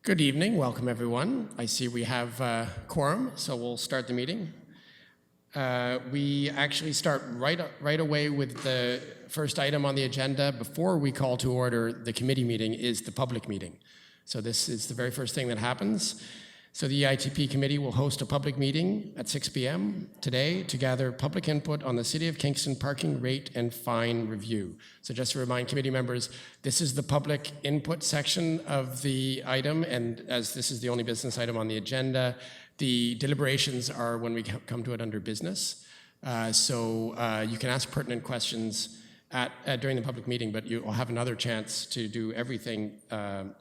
Good evening. Welcome, everyone. I see we have quorum, so we'll start the meeting. We actually start right away with the first item on the agenda. Before we call to order the committee meeting is the public meeting. So this is the very first thing that happens. So the EITP committee will host a public meeting at 6 p.m. today to gather public input on the City of Kingston parking rate and fine review. So just to remind committee members, this is the public input section of the item, and as this is the only business item on the agenda, the deliberations are when we come to it under business. You can ask pertinent questions during the public meeting, but you'll have another chance to do everything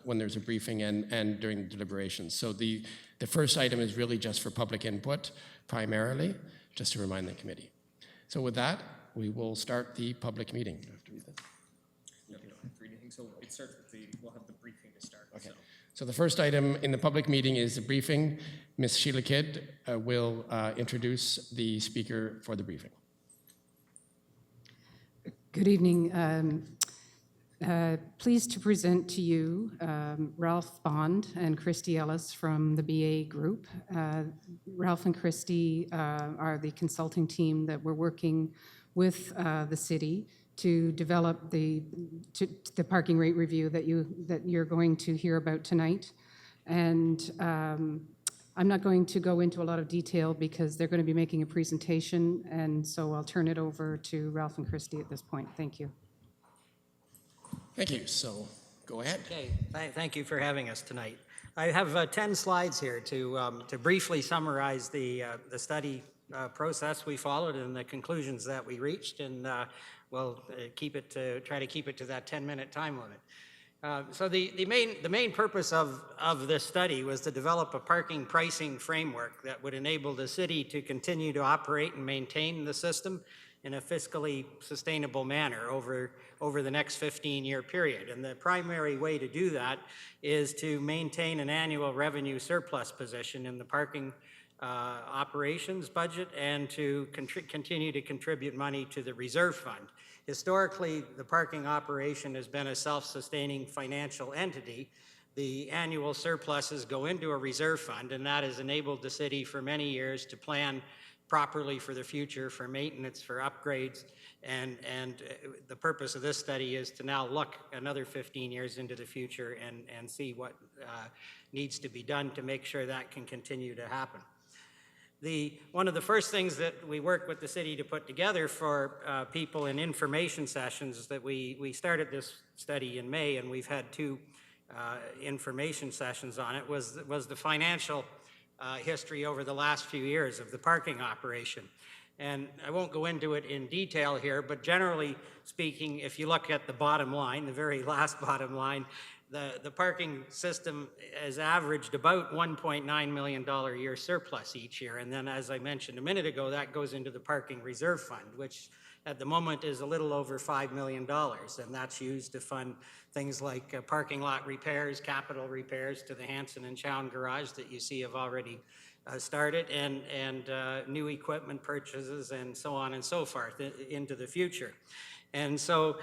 when there's a briefing and during the deliberations. So the first item is really just for public input, primarily, just to remind the committee. So with that, we will start the public meeting. You have to read this? No, you don't have to read anything. So it starts with we'll have the briefing to start. Okay. So the first item in the public meeting is the briefing. Ms. Sheila Kidd will introduce the speaker for the briefing. Good evening. Pleased to present to you Ralph Bond and Christy Ellis from the BA Group. Ralph and Christy are the consulting team that we're working with the city to develop the parking rate review that you're going to hear about tonight. And I'm not going to go into a lot of detail because they're going to be making a presentation, and so I'll turn it over to Ralph and Christy at this point. Thank you. Thank you. So go ahead. Okay, thank you for having us tonight. I have 10 slides here to briefly summarize the study process we followed and the conclusions that we reached, and we'll try to keep it to that 10-minute time limit. So the main purpose of this study was to develop a parking pricing framework that would enable the city to continue to operate and maintain the system in a fiscally sustainable manner over the next 15-year period. And the primary way to do that is to maintain an annual revenue surplus position in the parking operations budget and to continue to contribute money to the reserve fund. Historically, the parking operation has been a self-sustaining financial entity. The annual surpluses go into a reserve fund, and that has enabled the city for many years to plan properly for the future, for maintenance, for upgrades, and the purpose of this study is to now look another 15 years into the future and see what needs to be done to make sure that can continue to happen. One of the first things that we work with the city to put together for people in information sessions is that we started this study in May, and we've had 2 information sessions on it, was the financial history over the last few years of the parking operation. And I won't go into it in detail here, but generally speaking, if you look at the bottom line, the very last bottom line, the parking system has averaged about $1.9 million a year surplus each year. And then, as I mentioned a minute ago, that goes into the parking reserve fund, which at the moment is a little over $5 million. And that's used to fund things like parking lot repairs, capital repairs to the Hanson and Chown garage that you see have already started, and new equipment purchases and so on and so forth into the future. And so,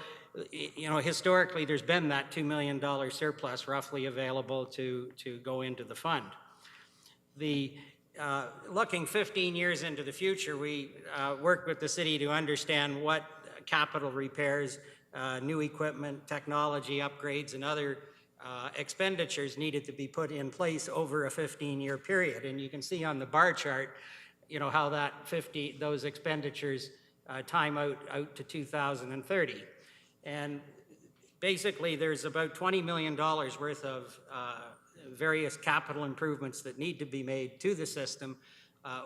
you know, historically, there's been that $2 million surplus roughly available to go into the fund. Looking 15 years into the future, we worked with the city to understand what capital repairs, new equipment, technology upgrades, and other expenditures needed to be put in place over a 15-year period. And you can see on the bar chart, you know, how those expenditures time out to 2030. And basically, there's about $20 million worth of various capital improvements that need to be made to the system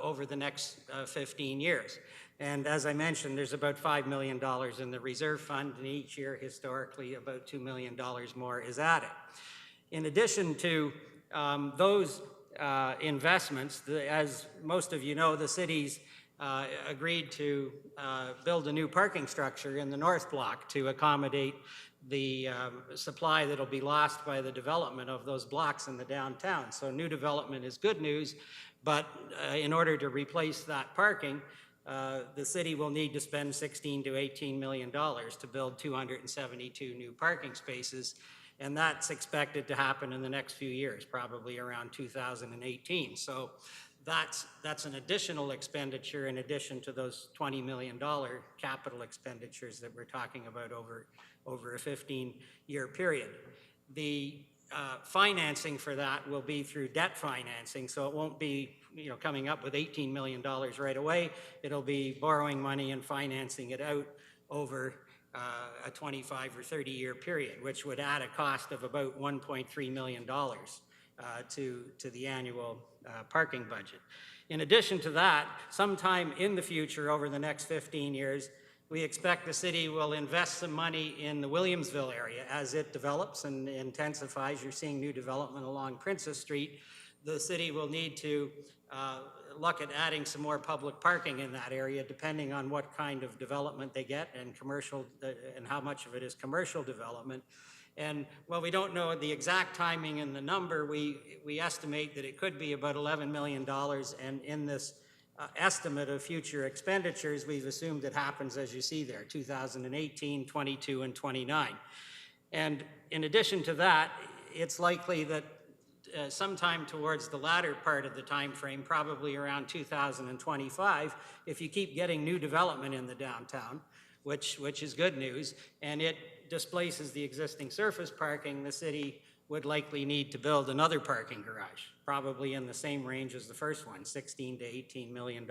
over the next 15 years. And as I mentioned, there's about $5 million in the reserve fund, and each year, historically, about $2 million more is added. In addition to those investments, as most of you know, the city's agreed to build a new parking structure in the North Block to accommodate the supply that'll be lost by the development of those blocks in the downtown. So new development is good news, but in order to replace that parking, the city will need to spend $16 to $18 million to build 272 new parking spaces. And that's expected to happen in the next few years, probably around 2018. So that's an additional expenditure in addition to those $20 million capital expenditures that we're talking about over a 15-year period. The financing for that will be through debt financing, so it won't be coming up with $18 million right away. It'll be borrowing money and financing it out over a 25 or 30-year period, which would add a cost of about $1.3 million to the annual parking budget. In addition to that, sometime in the future, over the next 15 years, we expect the city will invest some money in the Williamsville area as it develops and intensifies. You're seeing new development along Princess Street. The city will need to look at adding some more public parking in that area, depending on what kind of development they get and commercial, and how much of it is commercial development. And while we don't know the exact timing and the number, we estimate that it could be about $11 million. And in this estimate of future expenditures, we've assumed it happens as you see there, 2018, 22, and 29. And in addition to that, it's likely that sometime towards the latter part of the time frame, probably around 2025, if you keep getting new development in the downtown, which is good news, and it displaces the existing surface parking, the city would likely need to build another parking garage, probably in the same range as the first one, $16 to $18 million.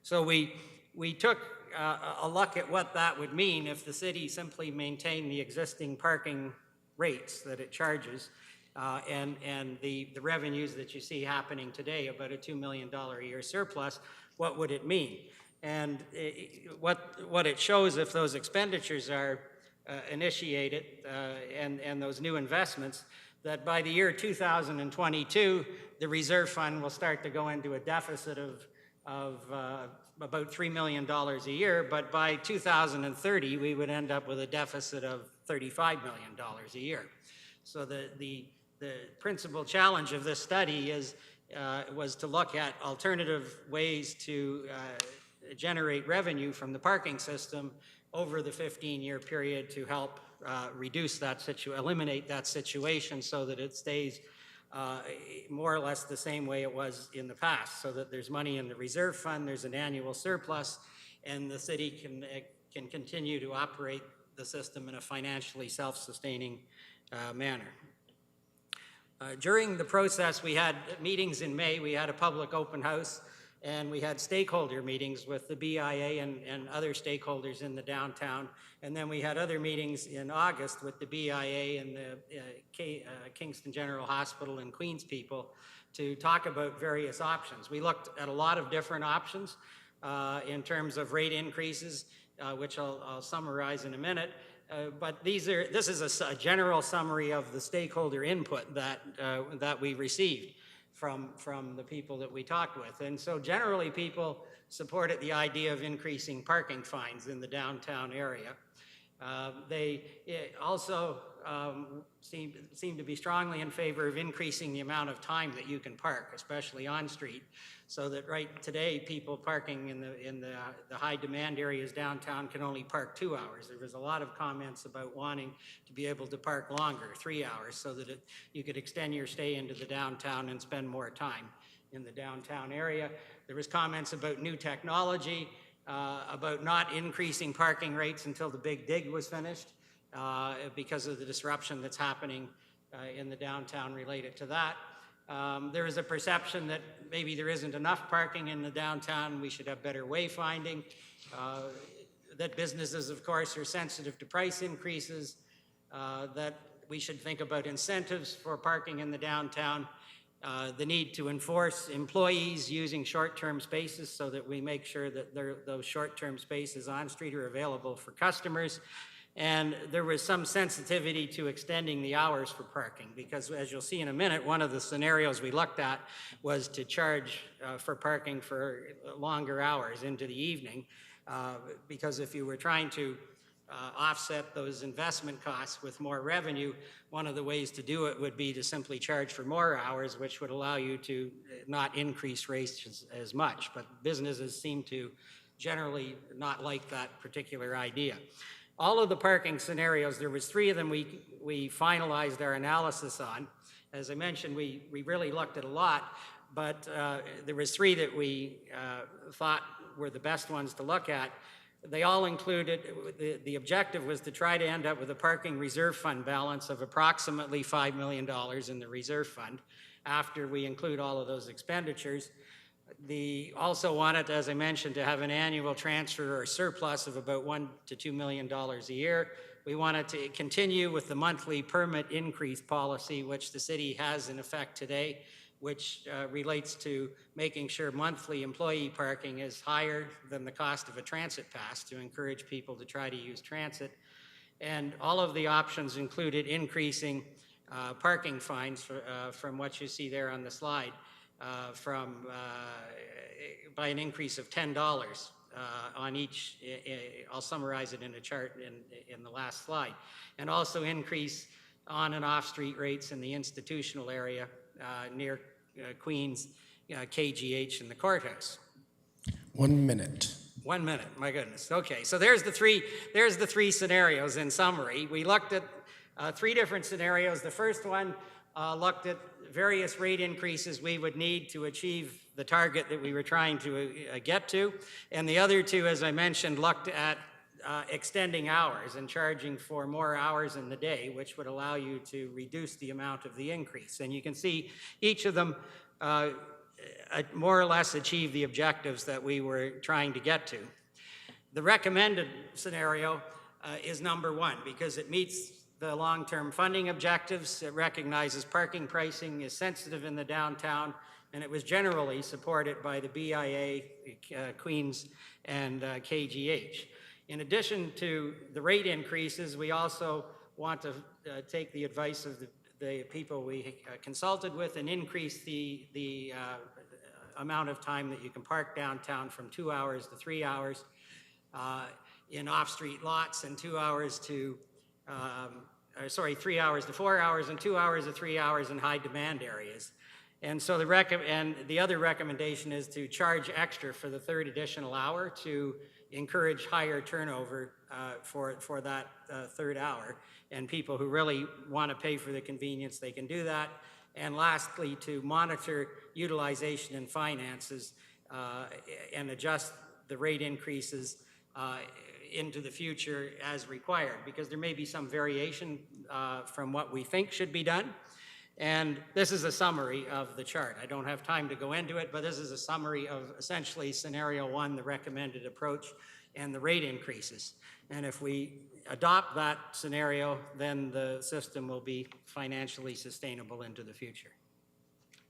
So we took a look at what that would mean if the city simply maintained the existing parking rates that it charges, and the revenues that you see happening today, about a $2 million a year surplus. What would it mean? And what it shows, if those expenditures are initiated and those new investments, that by the year 2022, the reserve fund will start to go into a deficit of about $3 million a year, but by 2030, we would end up with a deficit of $35 million a year. So the principal challenge of this study was to look at alternative ways to generate revenue from the parking system over the 15-year period to help eliminate that situation so that it stays more or less the same way it was in the past, so that there's money in the reserve fund, there's an annual surplus, and the city can continue to operate the system in a financially self-sustaining manner. During the process, we had meetings in May. We had a public open house, and we had stakeholder meetings with the BIA and other stakeholders in the downtown. And then we had other meetings in August with the BIA and the Kingston General Hospital and Queens people to talk about various options. We looked at a lot of different options in terms of rate increases, which I'll summarize in a minute. But this is a general summary of the stakeholder input that we received from the people that we talked with. And so generally people supported the idea of increasing parking fines in the downtown area. They also seem to be strongly in favor of increasing the amount of time that you can park, especially on street, so that right today people parking in the high demand areas downtown can only park 2 hours. There was a lot of comments about wanting to be able to park longer, 3 hours, so that you could extend your stay into the downtown and spend more time in the downtown area. There was comments about new technology, about not increasing parking rates until the big dig was finished because of the disruption that's happening in the downtown related to that. There is a perception that maybe there isn't enough parking in the downtown, we should have better wayfinding, that businesses, of course, are sensitive to price increases, that we should think about incentives for parking in the downtown, the need to enforce employees using short-term spaces so that we make sure that those short-term spaces on street are available for customers. And there was some sensitivity to extending the hours for parking, because as you'll see in a minute, one of the scenarios we looked at was to charge for parking for longer hours into the evening, because if you were trying to offset those investment costs with more revenue, one of the ways to do it would be to simply charge for more hours, which would allow you to not increase rates as much. But businesses seem to generally not like that particular idea. all of the parking scenarios, there was 3 of them we finalized our analysis on. As I mentioned, we really looked at a lot, but there was 3 that we thought were the best ones to look at. They all included, the objective was to try to end up with a parking reserve fund balance of approximately $5 million in the reserve fund after we include all of those expenditures. Also wanted, as I mentioned, to have an annual transfer or surplus of about $1 to $2 million a year. We wanted to continue with the monthly permit increase policy, which the city has in effect today, which relates to making sure monthly employee parking is higher than the cost of a transit pass to encourage people to try to use transit. And all of the options included increasing parking fines from what you see there on the slide by an increase of $10 on each. I'll summarize it in a chart in the last slide. And also increase on and off street rates in the institutional area near Queens, KGH, and the courthouse. 1 minute. 1 minute, my goodness. Okay, so there's the three scenarios in summary. We looked at 3 different scenarios. The first one looked at various rate increases we would need to achieve the target that we were trying to get to. And the other 2, as I mentioned, looked at extending hours and charging for more hours in the day, which would allow you to reduce the amount of the increase. And you can see each of them more or less achieve the objectives that we were trying to get to. The recommended scenario is number 1 because it meets the long-term funding objectives. It recognizes parking pricing is sensitive in the downtown, and it was generally supported by the BIA, Queens, and KGH. In addition to the rate increases, we also want to take the advice of the people we consulted with and increase the amount of time that you can park downtown from 2 hours to 3 hours in off-street lots, and 2 hours to 3 hours to 4 hours, and 2 hours to 3 hours in high demand areas. And so the other recommendation is to charge extra for the 3rd additional hour to encourage higher turnover for that 3rd hour. And people who really want to pay for the convenience, they can do that. And lastly, to monitor utilization and finances and adjust the rate increases into the future as required, because there may be some variation from what we think should be done. And this is a summary of the chart. I don't have time to go into it, but this is a summary of essentially scenario 1, the recommended approach, and the rate increases. And if we adopt that scenario, then the system will be financially sustainable into the future.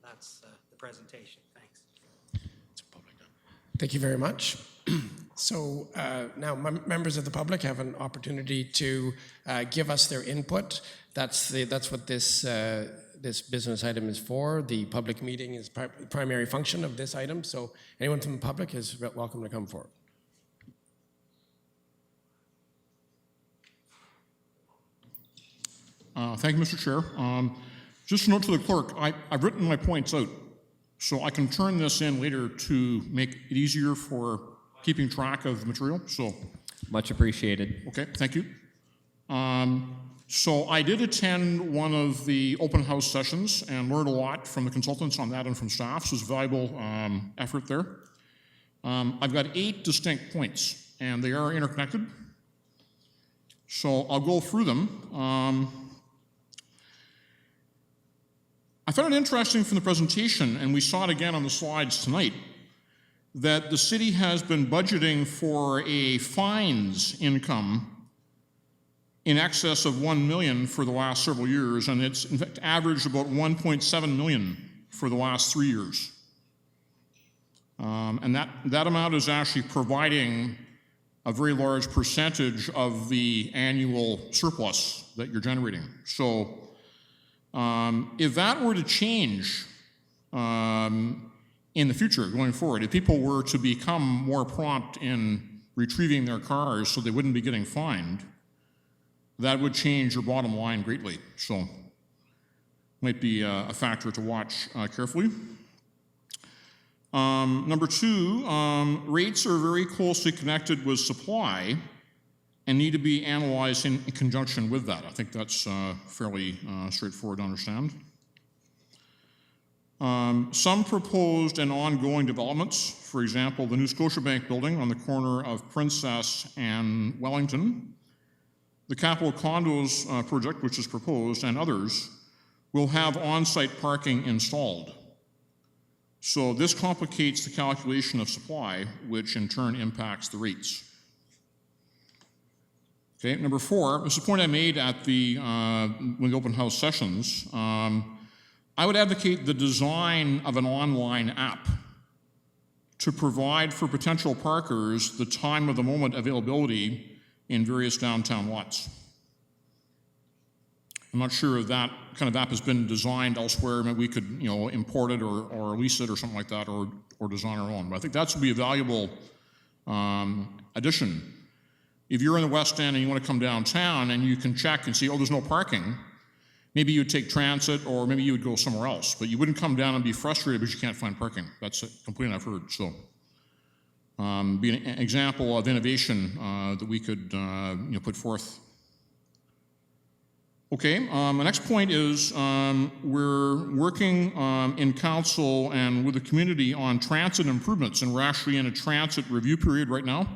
That's the presentation. Thanks. Thank you very much. So now members of the public have an opportunity to give us their input. That's what this business item is for. The public meeting is the primary function of this item. So anyone from the public is welcome to come forward. Thank you, Mr. Chair. Just a note to the clerk, I've written my points out, so I can turn this in later to make it easier for keeping track of the material. So, Much appreciated. okay, thank you. So I did attend one of the open house sessions and learned a lot from the consultants on that and from staff, so it's a valuable effort there. I've got 8 distinct points, and they are interconnected. So I'll go through them. I found it interesting from the presentation, and we saw it again on the slides tonight, that the city has been budgeting for a fines income in excess of $1 million for the last several years, and it's in fact averaged about $1.7 million for the last 3 years. And that amount is actually providing a very large percentage of the annual surplus that you're generating. So if that were to change in the future going forward, if people were to become more prompt in retrieving their cars so they wouldn't be getting fined, that would change your bottom line greatly. So might be a factor to watch carefully. Number 2, rates are very closely connected with supply, and need to be analyzed in conjunction with that. I think that's fairly straightforward to understand. Some proposed and ongoing developments, for example, the new Scotiabank building on the corner of Princess and Wellington, the Capital Condos project, which is proposed, and others, will have on-site parking installed. So this complicates the calculation of supply, which in turn impacts the rates. Okay, number 4, this is a point I made at the one of the open house sessions. I would advocate the design of an online app to provide for potential parkers the time of the moment availability in various downtown lots. I'm not sure if that kind of app has been designed elsewhere. Maybe we could, import it or lease it or something like that, or design our own. But I think that would be a valuable addition. If you're in the West End and you want to come downtown and you can check and see, oh, there's no parking, maybe you would take transit or maybe you would go somewhere else. But you wouldn't come down and be frustrated because you can't find parking. That's a complaint I've heard. So, be an example of innovation that we could, put forth. Okay, my next point is we're working in council and with the community on transit improvements, and we're actually in a transit review period right now.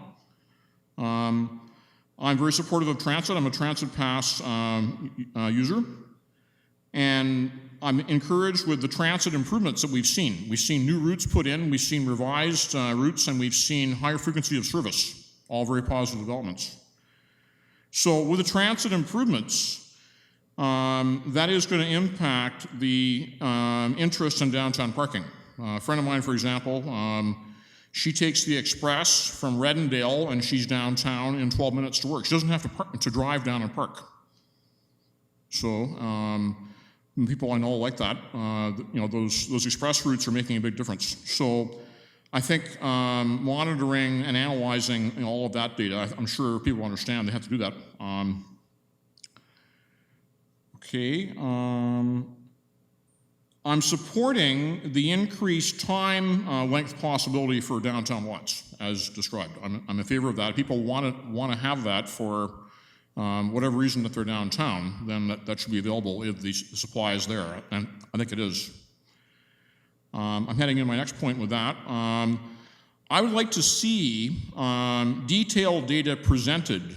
I'm very supportive of transit. I'm a transit pass user, and I'm encouraged with the transit improvements that we've seen. We've seen new routes put in, we've seen revised routes, and we've seen higher frequency of service, all very positive developments. So with the transit improvements, that is going to impact the interest in downtown parking. A friend of mine, for example, she takes the express from Redendale and she's downtown in 12 minutes to work. She doesn't have to drive down and park. So people I know like that. Those express routes are making a big difference. So I think monitoring and analyzing all of that data, I'm sure people understand they have to do that. Okay, I'm supporting the increased time length possibility for downtown lots, as described. I'm in favor of that. People want to have that for whatever reason that they're downtown, then that should be available if the supply is there, and I think it is. I'm heading into my next point with that. I would like to see detailed data presented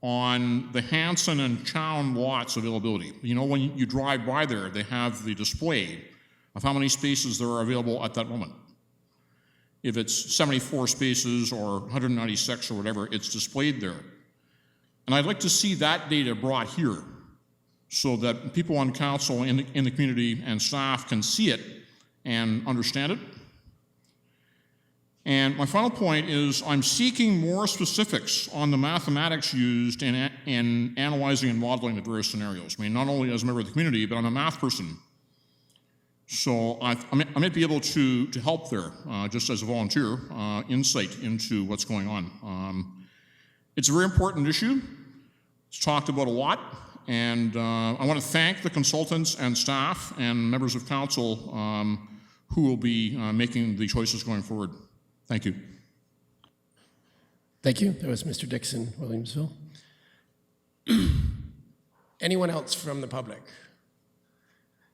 on the Hanson and Chown lots availability. When you drive by there, they have the display of how many spaces there are available at that moment. If it's 74 spaces or 196 or whatever, it's displayed there. And I'd like to see that data brought here so that people on council, in the community, and staff can see it and understand it. And my final point is I'm seeking more specifics on the mathematics used in analyzing and modeling the various scenarios. I mean, not only as a member of the community, but I'm a math person. So I might be able to help there, just as a volunteer, insight into what's going on. It's a very important issue. It's talked about a lot. And I want to thank the consultants and staff and members of council who will be making the choices going forward. Thank you. Thank you. That was Mr. Dixon, Williamsville. Anyone else from the public?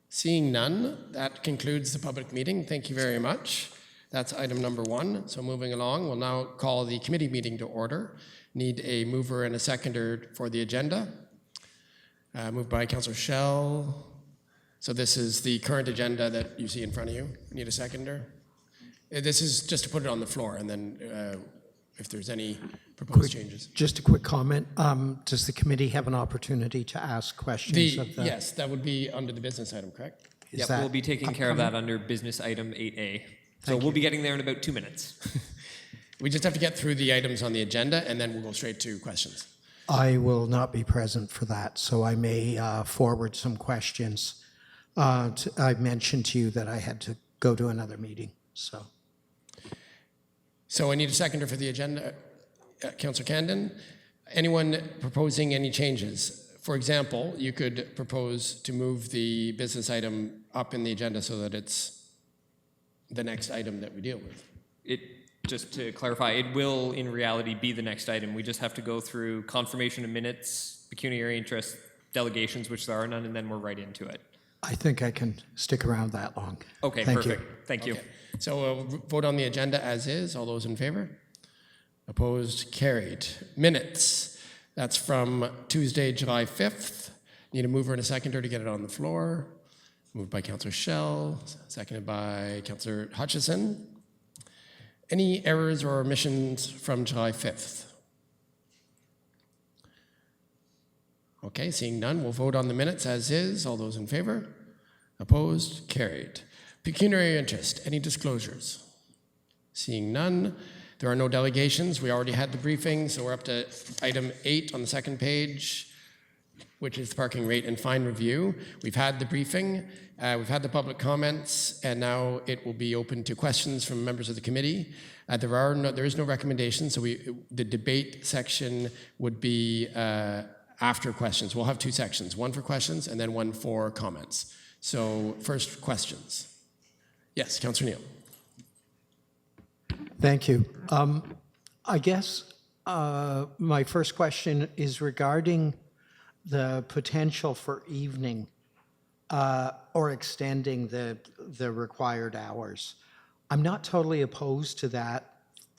Seeing none, that concludes the public meeting. Thank you very much. That's item number 1. So moving along, we'll now call the committee meeting to order. Need a mover and a seconder for the agenda. Moved by Councillor Schell. So this is the current agenda that you see in front of you. Need a seconder? This is just to put it on the floor, and then if there's any proposed changes. Just a quick comment. Does the committee have an opportunity to ask questions of the... Yes, that would be under the business item, correct? Yep, we'll be taking care of that under business item 8A. So we'll be getting there in about 2 minutes. We just have to get through the items on the agenda, and then we'll go straight to questions. I will not be present for that, so I may forward some questions. I mentioned to you that I had to go to another meeting, so... So I need a seconder for the agenda. Councillor Candon, anyone proposing any changes? For example, you could propose to move the business item up in the agenda so that it's the next item that we deal with. just to clarify, it will in reality be the next item. We just have to go through confirmation of minutes, pecuniary interest, delegations, which there are none, and then we're right into it. I think I can stick around that long. Okay, Thank you. perfect. Thank you. Okay. So we'll vote on the agenda as is. All those in favor? Opposed? Carried. Minutes. That's from Tuesday, July 5th. Need a mover and a seconder to get it on the floor. Moved by Councillor Schell, seconded by Councillor Hutchison. Any errors or omissions from July 5th? Okay, seeing none, we'll vote on the minutes as is. All those in favor? Opposed? Carried. Pecuniary interest, any disclosures? Seeing none, there are no delegations. We already had the briefing, so we're up to item 8 on the second page, which is the parking rate and fine review. We've had the briefing, we've had the public comments, and now it will be open to questions from members of the committee. There is no recommendation, so the debate section would be after questions. We'll have 2 sections, one for questions and then one for comments. So first, questions. Yes, Councillor Neal. Thank you. I guess my first question is regarding the potential for evening or extending the required hours. I'm not totally opposed to that.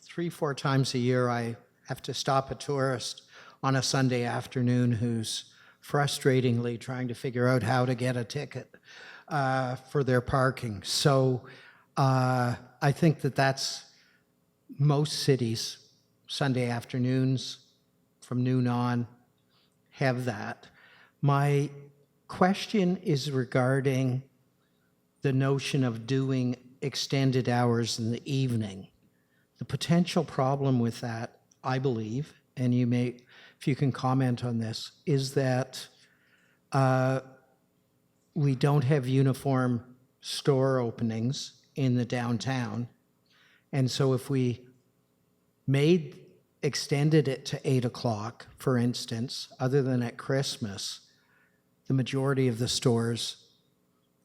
3-4 times a year, I have to stop a tourist on a Sunday afternoon who's frustratingly trying to figure out how to get a ticket for their parking. So I think that's most cities, Sunday afternoons from noon on, have that. My question is regarding the notion of doing extended hours in the evening. The potential problem with that, I believe, and you may, if you can comment on this, is that we don't have uniform store openings in the downtown. And so if we extended it to 8 o'clock, for instance, other than at Christmas, the majority of the stores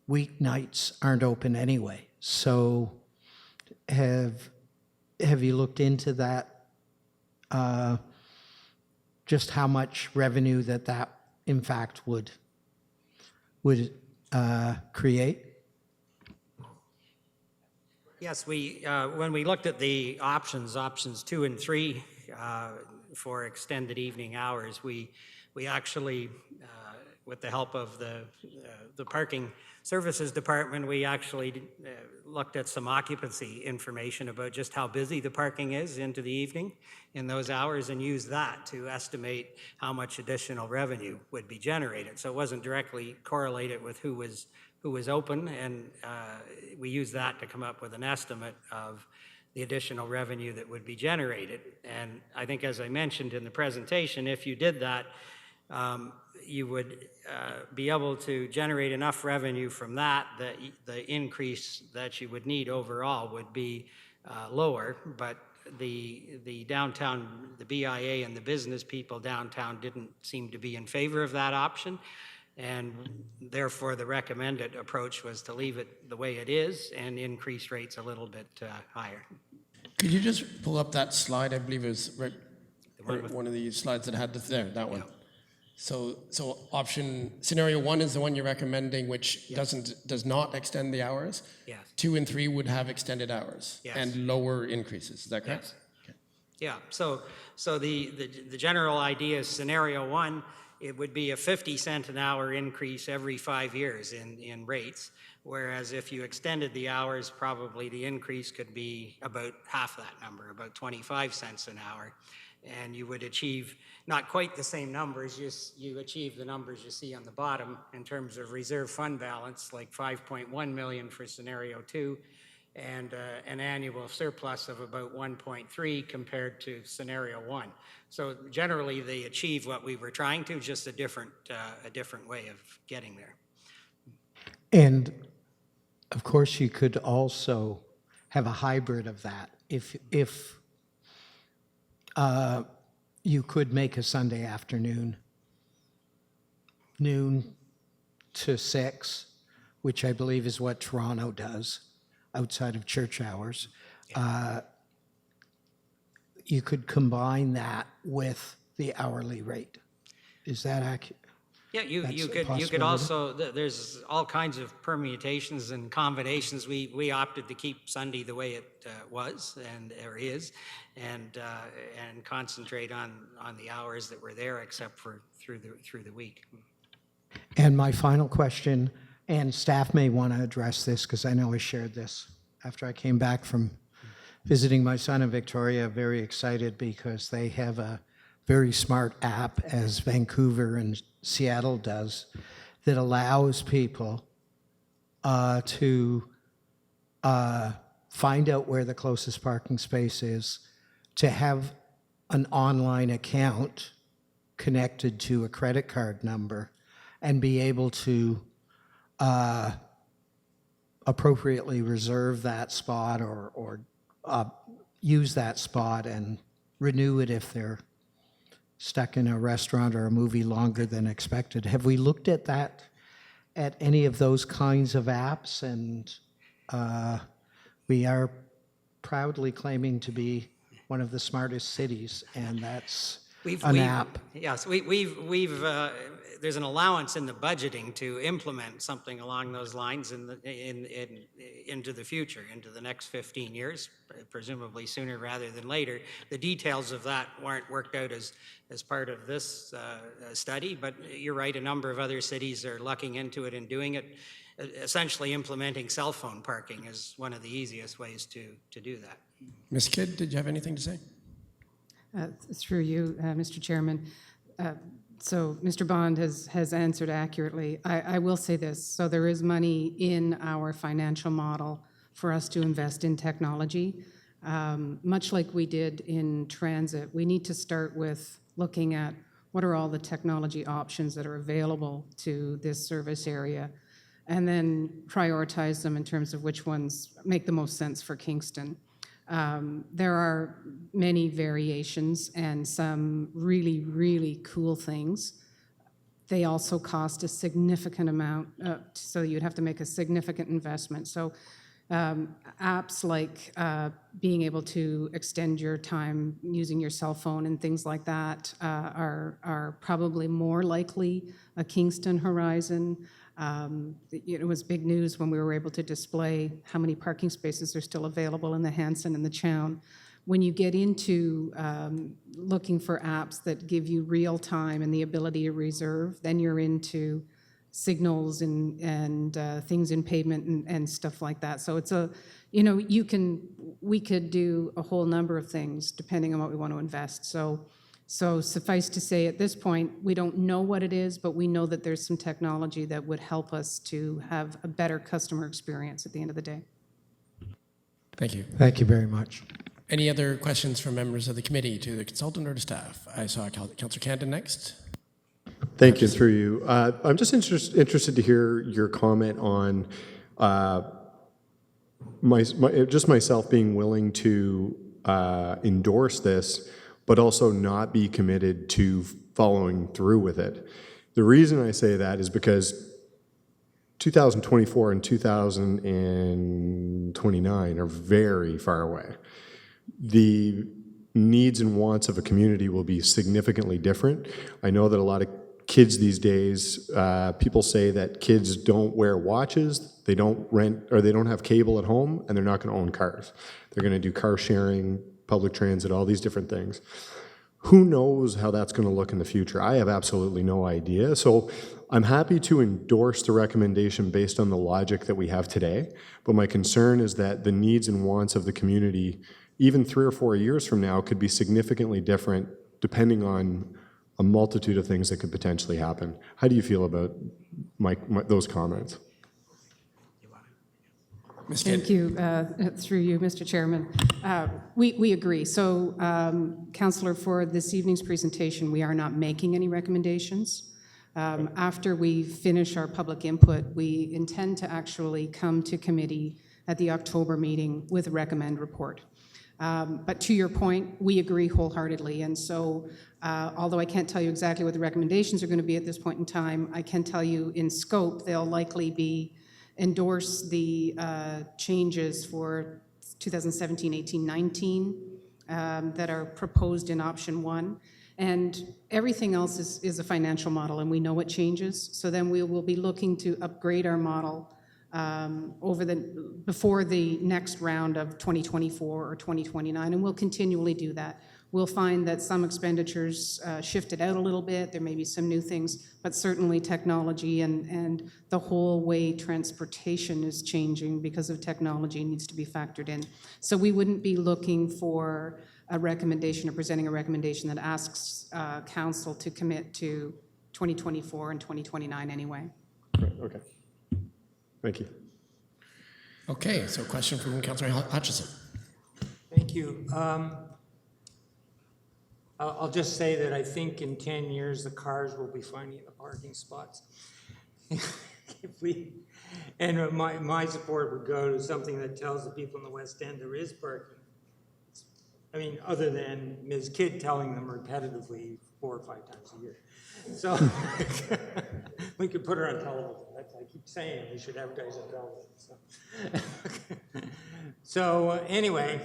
weeknights aren't open anyway. So have you looked into that? Just how much revenue that in fact would create? Yes, when we looked at the options 2 and 3 for extended evening hours, we actually, with the help of the parking services department, we actually looked at some occupancy information about just how busy the parking is into the evening in those hours and used that to estimate how much additional revenue would be generated. So it wasn't directly correlated with who was open, and we used that to come up with an estimate of the additional revenue that would be generated. And I think, as I mentioned in the presentation, if you did that, you would be able to generate enough revenue from that the increase that you would need overall would be lower. But the downtown, the BIA and the business people downtown didn't seem to be in favor of that option. And therefore, the recommended approach was to leave it the way it is and increase rates a little bit higher. Could you just pull up that slide? I believe it was right, one of the slides that had that one. Yeah. So scenario 1 is the one you're recommending, which does not extend the hours. Yes. 2 and 3 would have extended hours and lower increases. Is that correct? Yes. Yeah. So the general idea is scenario 1. It would be a 50-cent an hour increase every 5 years in rates, whereas if you extended the hours, probably the increase could be about half that number, about 25 cents an hour. And you would achieve not quite the same numbers, you achieve the numbers you see on the bottom in terms of reserve fund balance, like 5.1 million for scenario 2, and an annual surplus of about 1.3 compared to scenario 1. So generally, they achieve what we were trying to, just a different way of getting there. And of course, you could also have a hybrid of that. If you could make a Sunday afternoon, noon to 6, which I believe is what Toronto does outside of church hours. you could combine that with the hourly rate. Is that accurate? Yeah, you could possibility. also, there's all kinds of permutations and combinations. We opted to keep Sunday the way it was or is, and concentrate on the hours that were there, except for through the week. And my final question, and staff may want to address this because I know I shared this after I came back from visiting my son in Victoria, very excited because they have a very smart app, as Vancouver and Seattle does, that allows people to find out where the closest parking space is, to have an online account connected to a credit card number, and be able to appropriately reserve that spot or use that spot and renew it if they're stuck in a restaurant or a movie longer than expected. Have we looked at that, at any of those kinds of apps? And we are proudly claiming to be one of the smartest cities, and that's an app. Yes, there's an allowance in the budgeting to implement something along those lines into the future, into the next 15 years, presumably sooner rather than later. The details of that weren't worked out as part of this study, but you're right, a number of other cities are looking into it and doing it. Essentially implementing cell phone parking is one of the easiest ways to do that. Ms. Kidd, did you have anything to say? Through you, Mr. Chairman. So Mr. Bond has answered accurately. I will say this. So there is money in our financial model for us to invest in technology. Much like we did in transit, we need to start with looking at what are all the technology options that are available to this service area, and then prioritize them in terms of which ones make the most sense for Kingston. There are many variations and some really, really cool things. They also cost a significant amount, so you'd have to make a significant investment. So apps like being able to extend your time using your cell phone and things like that are probably more likely a Kingston horizon. It was big news when we were able to display how many parking spaces are still available in the Hanson and the Chown. When you get into looking for apps that give you real time and the ability to reserve, then you're into signals and things in pavement and stuff like that. So it's we could do a whole number of things depending on what we want to invest. So suffice to say, at this point, we don't know what it is, but we know that there's some technology that would help us to have a better customer experience at the end of the day. Thank you. Thank you very much. Any other questions from members of the committee to the consultant or to staff? I saw Councillor Canton next. Thank you, through you. I'm just interested to hear your comment on just myself being willing to endorse this, but also not be committed to following through with it. The reason I say that is because 2024 and 2029 are very far away. The needs and wants of a community will be significantly different. I know that a lot of kids these days, people say that kids don't wear watches, they don't rent, or they don't have cable at home, and they're not going to own cars. They're going to do car sharing, public transit, all these different things. Who knows how that's going to look in the future? I have absolutely no idea. So I'm happy to endorse the recommendation based on the logic that we have today, but my concern is that the needs and wants of the community, even 3 or 4 years from now, could be significantly different depending on a multitude of things that could potentially happen. How do you feel about those comments? Ms. Kidd. Thank you, through you, Mr. Chairman. We agree. So, Councillor, for this evening's presentation, we are not making any recommendations. After we finish our public input, we intend to actually come to committee at the October meeting with a recommend report. But to your point, we agree wholeheartedly. And so, although I can't tell you exactly what the recommendations are going to be at this point in time, I can tell you in scope, they'll likely be endorse the changes for 2017, 18, 19 that are proposed in option 1. And everything else is a financial model, and we know it changes. So then we will be looking to upgrade our model before the next round of 2024 or 2029, and we'll continually do that. We'll find that some expenditures shifted out a little bit. There may be some new things, but certainly technology and the whole way transportation is changing because of technology needs to be factored in. So we wouldn't be looking for a recommendation or presenting a recommendation that asks council to commit to 2024 and 2029 anyway. Right, okay. Thank you. Okay, so question from Councillor Hutchison. Thank you. I'll just say that I think in 10 years, the cars will be finding the parking spots. My support would go to something that tells the people in the West End there is parking. I mean, other than Ms. Kidd telling them repetitively 4 or 5 times a year. So we could put her on television. That's, I keep saying we should advertise on television. So anyway,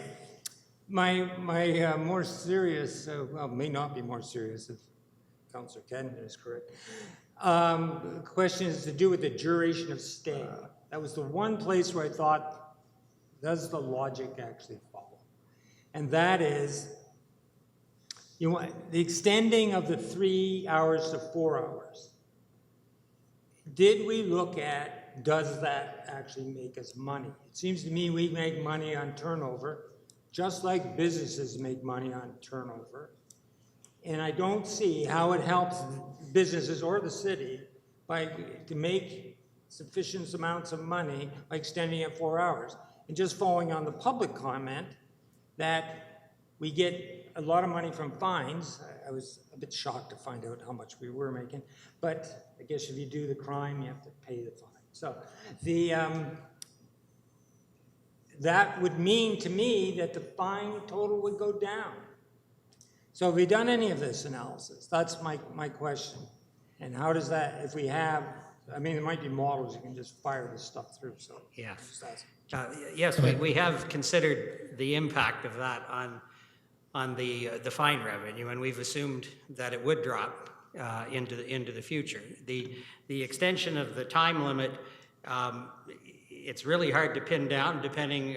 my more serious, well, may not be more serious if Councillor Kenton is correct. Question is to do with the duration of stay. That was the one place where I thought, does the logic actually follow? And that is, the extending of the 3 hours to 4 hours. Did we look at, does that actually make us money? It seems to me we make money on turnover, just like businesses make money on turnover. And I don't see how it helps businesses or the city to make sufficient amounts of money by extending it 4 hours. And just following on the public comment that we get a lot of money from fines. I was a bit shocked to find out how much we were making, but I guess if you do the crime, you have to pay the fine. So that would mean to me that the fine total would go down. So have we done any of this analysis? That's my question. And how does that, if we have, I mean, there might be models you can just fire this stuff through. So Yeah. Yes, we have considered the impact of that on the fine revenue, and we've assumed that it would drop into the future. The extension of the time limit, it's really hard to pin down depending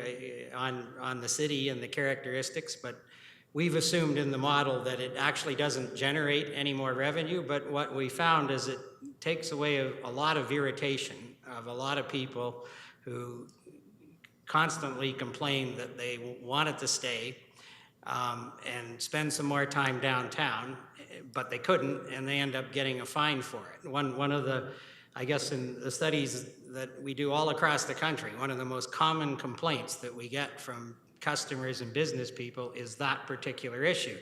on the city and the characteristics, but we've assumed in the model that it actually doesn't generate any more revenue, but what we found is it takes away a lot of irritation of a lot of people who constantly complain that they wanted to stay and spend some more time downtown, but they couldn't, and they end up getting a fine for it. One of the, I guess in the studies that we do all across the country, one of the most common complaints that we get from customers and business people is that particular issue.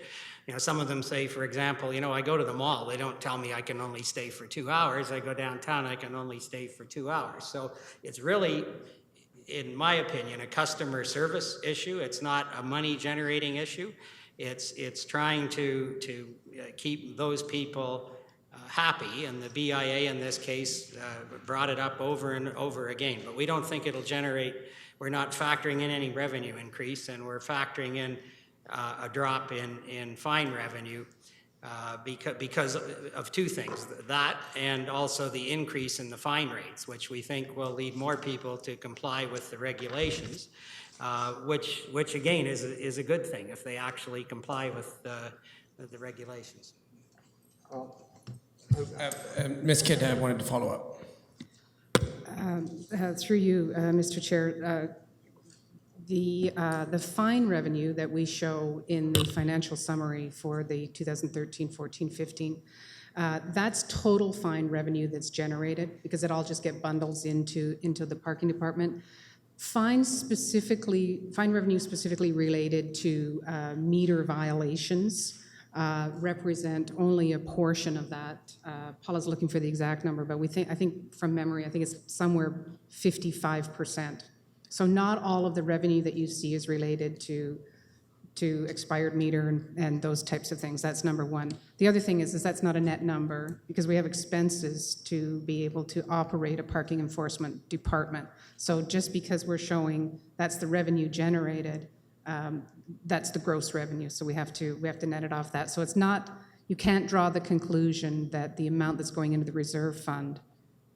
You know, some of them say, for example, I go to the mall, they don't tell me I can only stay for 2 hours. I go downtown, I can only stay for 2 hours. So it's really, in my opinion, a customer service issue. It's not a money generating issue. It's trying to keep those people happy, and the BIA in this case brought it up over and over again. But we don't think it'll generate, we're not factoring in any revenue increase, and we're factoring in a drop in fine revenue because of two things, that and also the increase in the fine rates, which we think will lead more people to comply with the regulations, which again is a good thing if they actually comply with the regulations. Ms. Kidd wanted to follow up. Through you, Mr. Chair, the fine revenue that we show in the financial summary for the 2013, 14, 15, that's total fine revenue that's generated because it all just get bundles into the parking department. Fine revenue specifically related to meter violations represent only a portion of that. Paula's looking for the exact number, but I think from memory, I think it's somewhere 55%. So not all of the revenue that you see is related to expired meter and those types of things. That's number one. The other thing is that's not a net number because we have expenses to be able to operate a parking enforcement department. So just because we're showing that's the revenue generated, That's the gross revenue, so we have to net it off that. So it's not, you can't draw the conclusion that the amount that's going into the reserve fund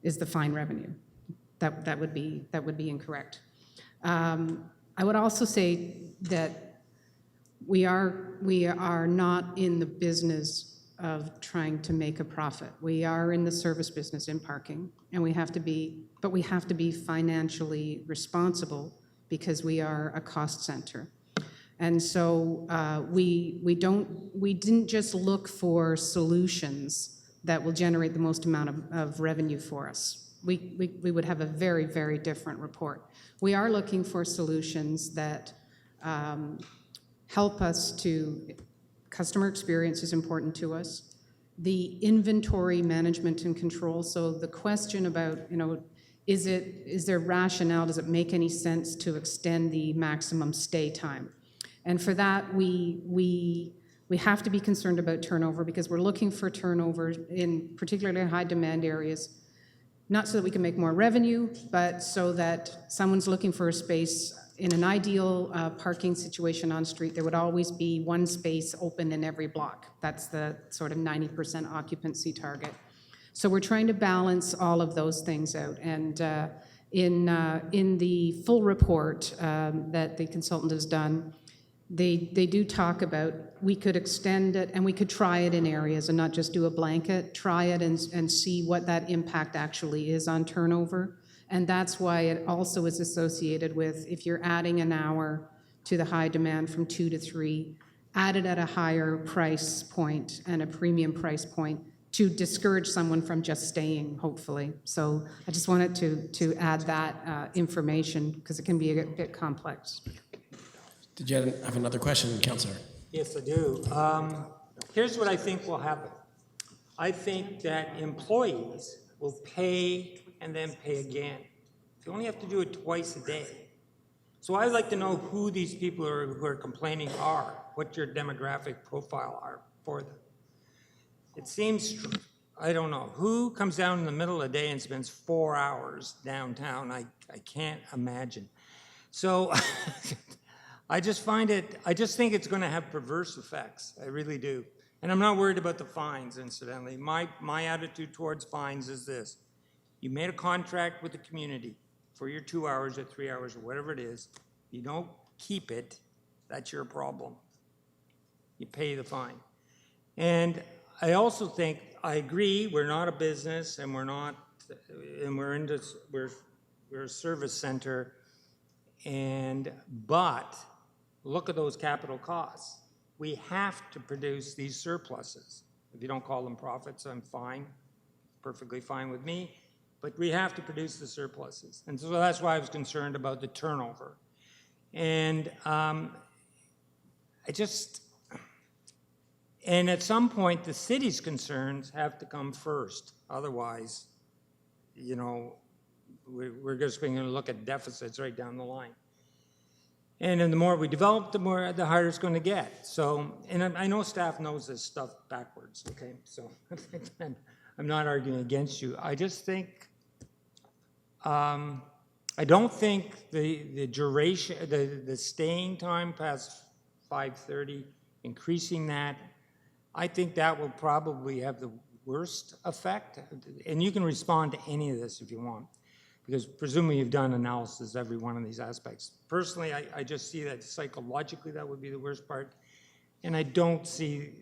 is the fine revenue. That would be incorrect. I would also say that we are not in the business of trying to make a profit. We are in the service business in parking, and we have to be financially responsible because we are a cost center. And so we didn't just look for solutions that will generate the most amount of revenue for us. We would have a very, very different report. We are looking for solutions that help us to, customer experience is important to us, the inventory management and control. So the question about, is there rationale, does it make any sense to extend the maximum stay time? And for that, we have to be concerned about turnover because we're looking for turnover in particularly high demand areas, not so that we can make more revenue, but so that someone's looking for a space. In an ideal parking situation on street, there would always be one space open in every block. That's the sort of 90% occupancy target. So we're trying to balance all of those things out. And in the full report that the consultant has done, they do talk about we could extend it and we could try it in areas and not just do a blanket, try it and see what that impact actually is on turnover. And that's why it also is associated with, if you're adding an hour to the high demand from 2 to 3, add it at a higher price point and a premium price point to discourage someone from just staying, hopefully. So I just wanted to add that information because it can be a bit complex. Did you have another question, Councillor? Yes, I do. Here's what I think will happen. I think that employees will pay and then pay again. You only have to do it twice a day. So I'd like to know who these people who are complaining are, what your demographic profile are for them. It seems, I don't know, who comes down in the middle of the day and spends 4 hours downtown? I can't imagine. So I just think it's going to have perverse effects. I really do. And I'm not worried about the fines, incidentally. My attitude towards fines is this. You made a contract with the community for your 2 hours or 3 hours or whatever it is. You don't keep it, that's your problem. You pay the fine. And I also think, I agree, we're not a business and we're a service center, but look at those capital costs. We have to produce these surpluses. If you don't call them profits, I'm fine, perfectly fine with me. But we have to produce the surpluses. And so that's why I was concerned about the turnover. And and at some point, the city's concerns have to come first. Otherwise, we're just going to look at deficits right down the line. And then the more we develop, the harder it's going to get. So, and I know staff knows this stuff backwards, okay? So I'm not arguing against you. I just think, I don't think the duration, the staying time past 5:30, increasing that, I think that will probably have the worst effect. And you can respond to any of this if you want, because presumably you've done analysis of every one of these aspects. Personally, I just see that psychologically that would be the worst part. And I don't see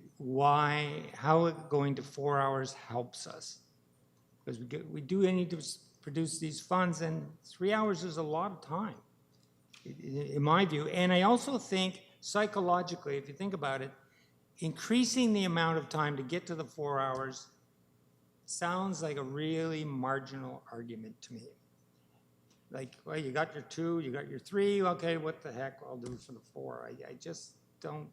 how going to 4 hours helps us. Because we do need to produce these funds, and 3 hours is a lot of time, in my view. And I also think psychologically, if you think about it, increasing the amount of time to get to the 4 hours sounds like a really marginal argument to me. Like, well, you got your 2, you got your 3, okay, what the heck, I'll do for the 4. I just don't.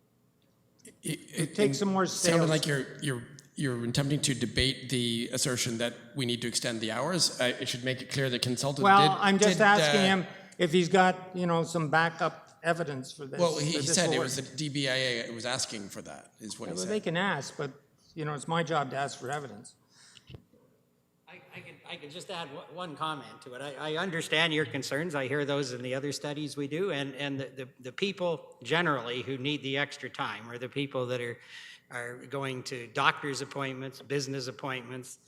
It takes some more sales. Sounded like you're attempting to debate the assertion that we need to extend the hours. I should make it clear the consultant I'm just asking him if he's got, some backup evidence for this. Well, he said it was the DBIA it was asking for that, is what he said. They can ask, but, it's my job to ask for evidence. I could just add one comment to it. I understand your concerns. I hear those in the other studies we do. And the people generally who need the extra time are the people that are going to doctor's appointments, business appointments,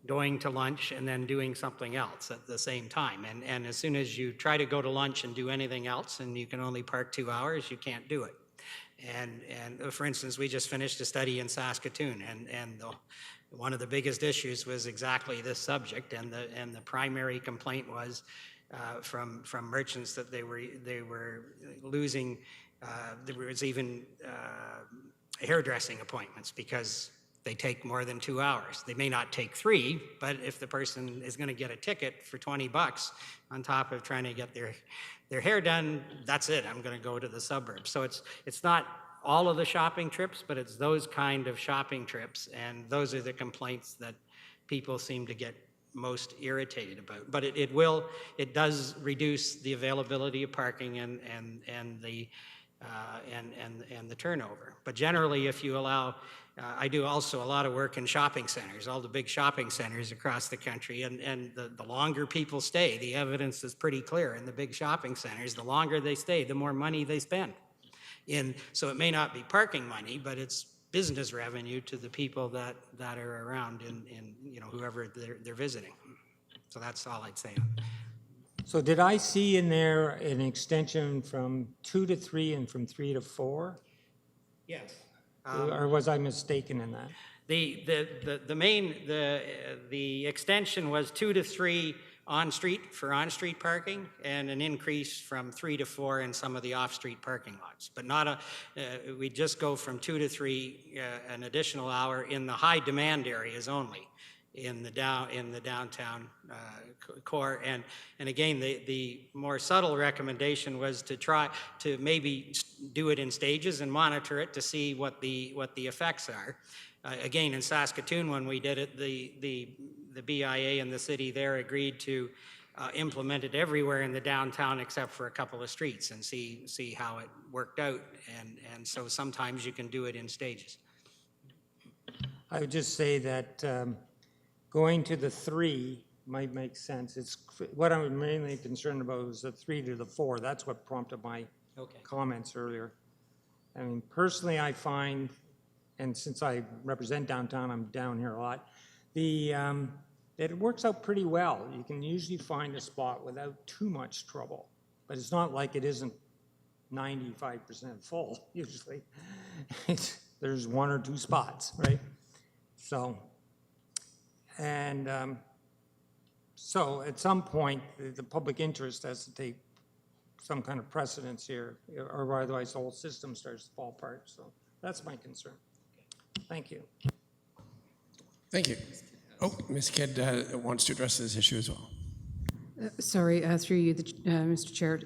going to lunch, and then doing something else at the same time. And as soon as you try to go to lunch and do anything else and you can only park 2 hours, you can't do it. And for instance, we just finished a study in Saskatoon, and one of the biggest issues was exactly this subject, and the primary complaint was from merchants that they were losing. There was even hairdressing appointments because they take more than 2 hours. They may not take 3, but if the person is going to get a ticket for $20 on top of trying to get their hair done, that's it. I'm going to go to the suburbs. So it's not all of the shopping trips, but it's those kind of shopping trips, and those are the complaints that people seem to get most irritated about. But it does reduce the availability of parking and the turnover. But generally, if you allow, I do also a lot of work in shopping centers, all the big shopping centers across the country, and the longer people stay, the evidence is pretty clear in the big shopping centers, the longer they stay, the more money they spend. So it may not be parking money, but it's business revenue to the people that are around in whoever they're visiting. So that's all I'd say. So did I see in there an extension from 2 to 3 and from 3 to 4? Yes. Or was I mistaken in that? The extension was 2 to 3 on-street parking, and an increase from 3 to 4 in some of the off-street parking lots. But we just go from 2 to 3, an additional hour in the high demand areas only, in the downtown core. And again, the more subtle recommendation was to try to maybe do it in stages and monitor it to see what the effects are. Again, in Saskatoon, when we did it, the BIA and the city there agreed to implement it everywhere in the downtown except for a couple of streets and see how it worked out. And so sometimes you can do it in stages. I would just say that going to the 3 might make sense. It's what I'm mainly concerned about is the 3 to the 4. That's what prompted my comments earlier. I mean, personally, I find, and since I represent downtown, I'm down here a lot, that it works out pretty well. You can usually find a spot without too much trouble, but it's not like it isn't 95% full, usually. There's 1 or 2 spots, right? So, and so at some point, the public interest has to take some kind of precedence here, or otherwise the whole system starts to fall apart. So that's my concern. Thank you. Thank you. Oh, Ms. Kidd wants to address this issue as well. Sorry, through you, Mr. Chair.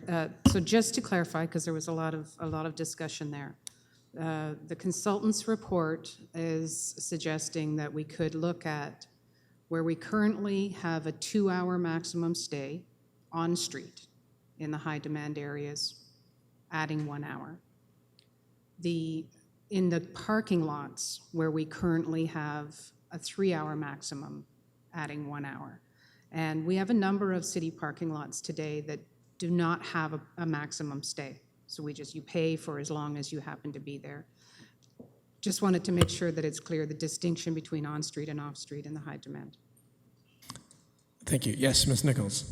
So just to clarify, because there was a lot of discussion there, the consultant's report is suggesting that we could look at where we currently have a 2-hour maximum stay on street in the high demand areas, adding 1 hour. In the parking lots where we currently have a 3-hour maximum, adding 1 hour. And we have a number of city parking lots today that do not have a maximum stay. So you pay for as long as you happen to be there. Just wanted to make sure that it's clear the distinction between on-street and off-street in the high demand. Thank you. Yes, Ms. Nichols.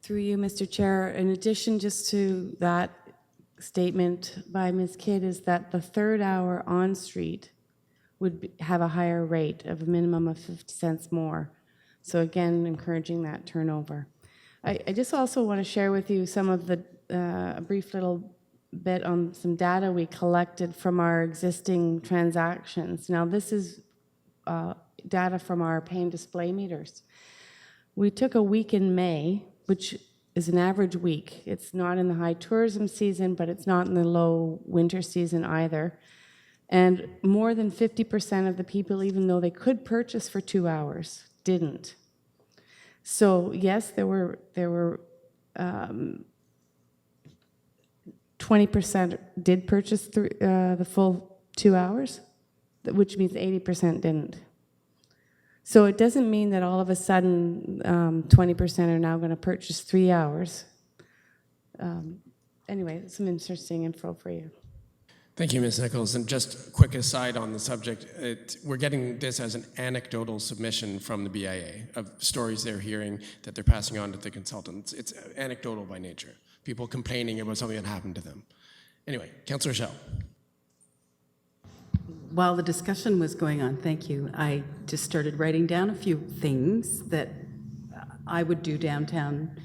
Through you, Mr. Chair, in addition just to that statement by Ms. Kidd is that the 3rd hour on-street would have a higher rate of a minimum of 50 cents more. So again, encouraging that turnover. I just also want to share with you some of the, a brief little bit on some data we collected from our existing transactions. Now this is data from our pay and display meters. We took a week in May, which is an average week. It's not in the high tourism season, but it's not in the low winter season either. And more than 50% of the people, even though they could purchase for 2 hours, didn't. So yes, there were 20% did purchase the full 2 hours, which means 80% didn't. So it doesn't mean that all of a sudden 20% are now going to purchase 3 hours. Anyway, some interesting info for you. Thank you, Ms. Nichols. And just a quick aside on the subject, we're getting this as an anecdotal submission from the BIA of stories they're hearing that they're passing on to the consultants. It's anecdotal by nature. People complaining about something that happened to them. Anyway, Councillor Schell. While the discussion was going on, thank you, I just started writing down a few things that I would do downtown.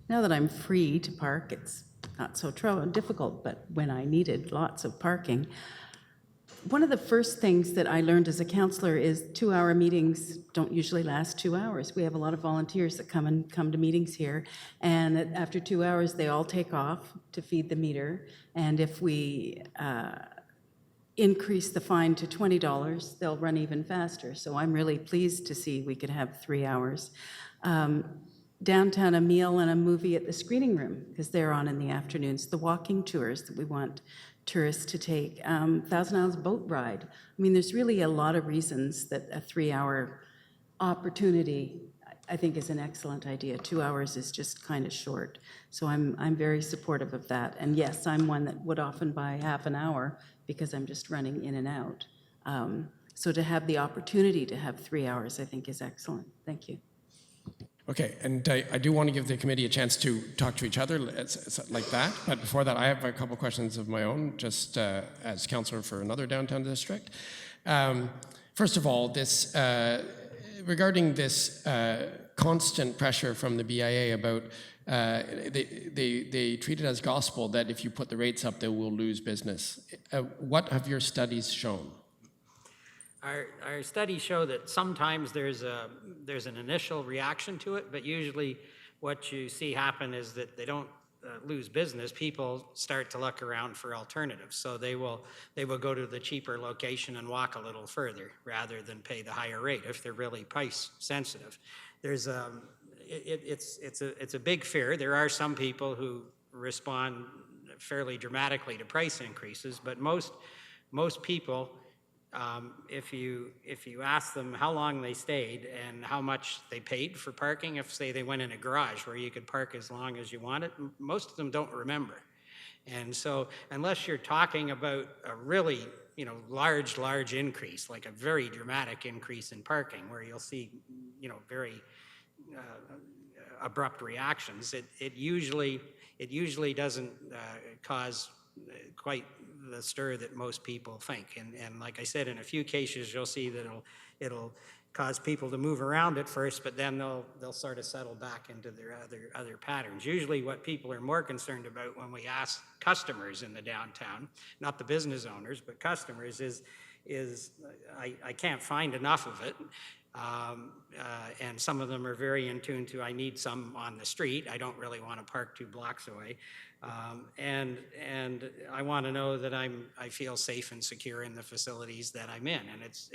Now that I'm free to park, it's not so difficult, but when I needed lots of parking. One of the first things that I learned as a counselor is 2-hour meetings don't usually last 2 hours. We have a lot of volunteers that come to meetings here, and after 2 hours, they all take off to feed the meter. And if we increase the fine to $20, they'll run even faster. So I'm really pleased to see we could have 3 hours. Downtown, a meal and a movie at the screening room, because they're on in the afternoons. The walking tours that we want tourists to take. Thousand Isles boat ride. I mean, there's really a lot of reasons that a 3-hour opportunity, I think, is an excellent idea. 2 hours is just kind of short. So I'm very supportive of that. And yes, I'm one that would often buy half an hour because I'm just running in and out. So to have the opportunity to have 3 hours, I think, is excellent. Thank you. Okay, and I do want to give the committee a chance to talk to each other like that, but before that, I have a couple questions of my own, just as councillor for another downtown district. First of all, this regarding this constant pressure from the BIA about they treat it as gospel that if you put the rates up, they will lose business. What have your studies shown? Our studies show that sometimes there's an initial reaction to it, but usually what you see happen is that they don't lose business. People start to look around for alternatives, so they will go to the cheaper location and walk a little further rather than pay the higher rate if they're really price sensitive. There's it's a big fear. There are some people who respond fairly dramatically to price increases, but most people. If you ask them how long they stayed and how much they paid for parking, if say they went in a garage where you could park as long as you wanted, most of them don't remember. And so unless you're talking about a really large increase, like a very dramatic increase in parking where you'll see very abrupt reactions, it usually doesn't cause quite the stir that most people think. And like I said, in a few cases, you'll see that it'll cause people to move around at first, but then they'll sort of settle back into their other patterns. Usually what people are more concerned about when we ask customers in the downtown, not the business owners, but customers, is I can't find enough of it. And some of them are very in tune to, I need some on the street. I don't really want to park 2 blocks away. And I want to know that I feel safe and secure in the facilities that I'm in.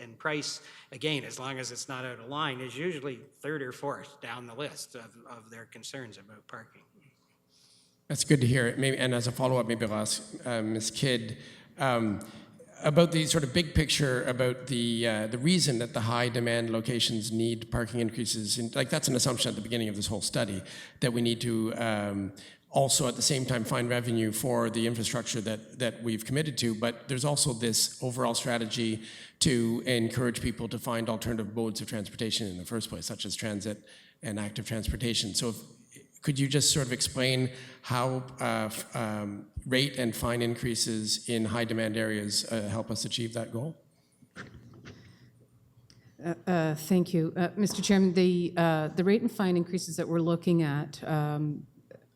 And price, again, as long as it's not out of line, is usually 3rd or 4th down the list of their concerns about parking. That's good to hear. Maybe, and as a follow-up, maybe I'll ask Ms. Kidd about the sort of big picture about the reason that the high demand locations need parking increases. And like that's an assumption at the beginning of this whole study, that we need to also at the same time find revenue for the infrastructure that we've committed to, but there's also this overall strategy to encourage people to find alternative modes of transportation in the first place, such as transit and active transportation. So could you just sort of explain how rate and fine increases in high demand areas help us achieve that goal? Thank you. Mr. Chairman, the rate and fine increases that we're looking at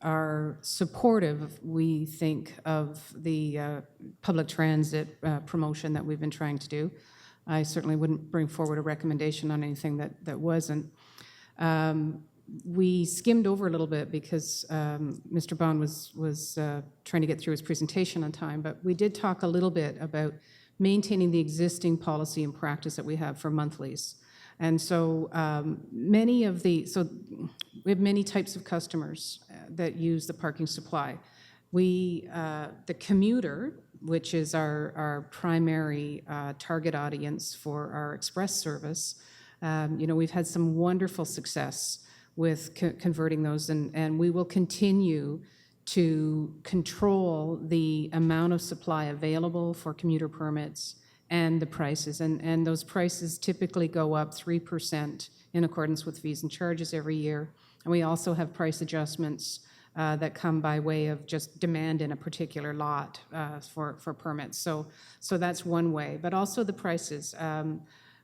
are supportive, we think, of the public transit promotion that we've been trying to do. I certainly wouldn't bring forward a recommendation on anything that wasn't. We skimmed over a little bit because Mr. Bond was trying to get through his presentation on time, but we did talk a little bit about maintaining the existing policy and practice that we have for monthlies. And so we have many types of customers that use the parking supply. The commuter, which is our primary target audience for our express service, We've had some wonderful success with converting those, and we will continue to control the amount of supply available for commuter permits and the prices. And those prices typically go up 3% in accordance with fees and charges every year. And we also have price adjustments that come by way of just demand in a particular lot for permits. So that's one way. But also the prices.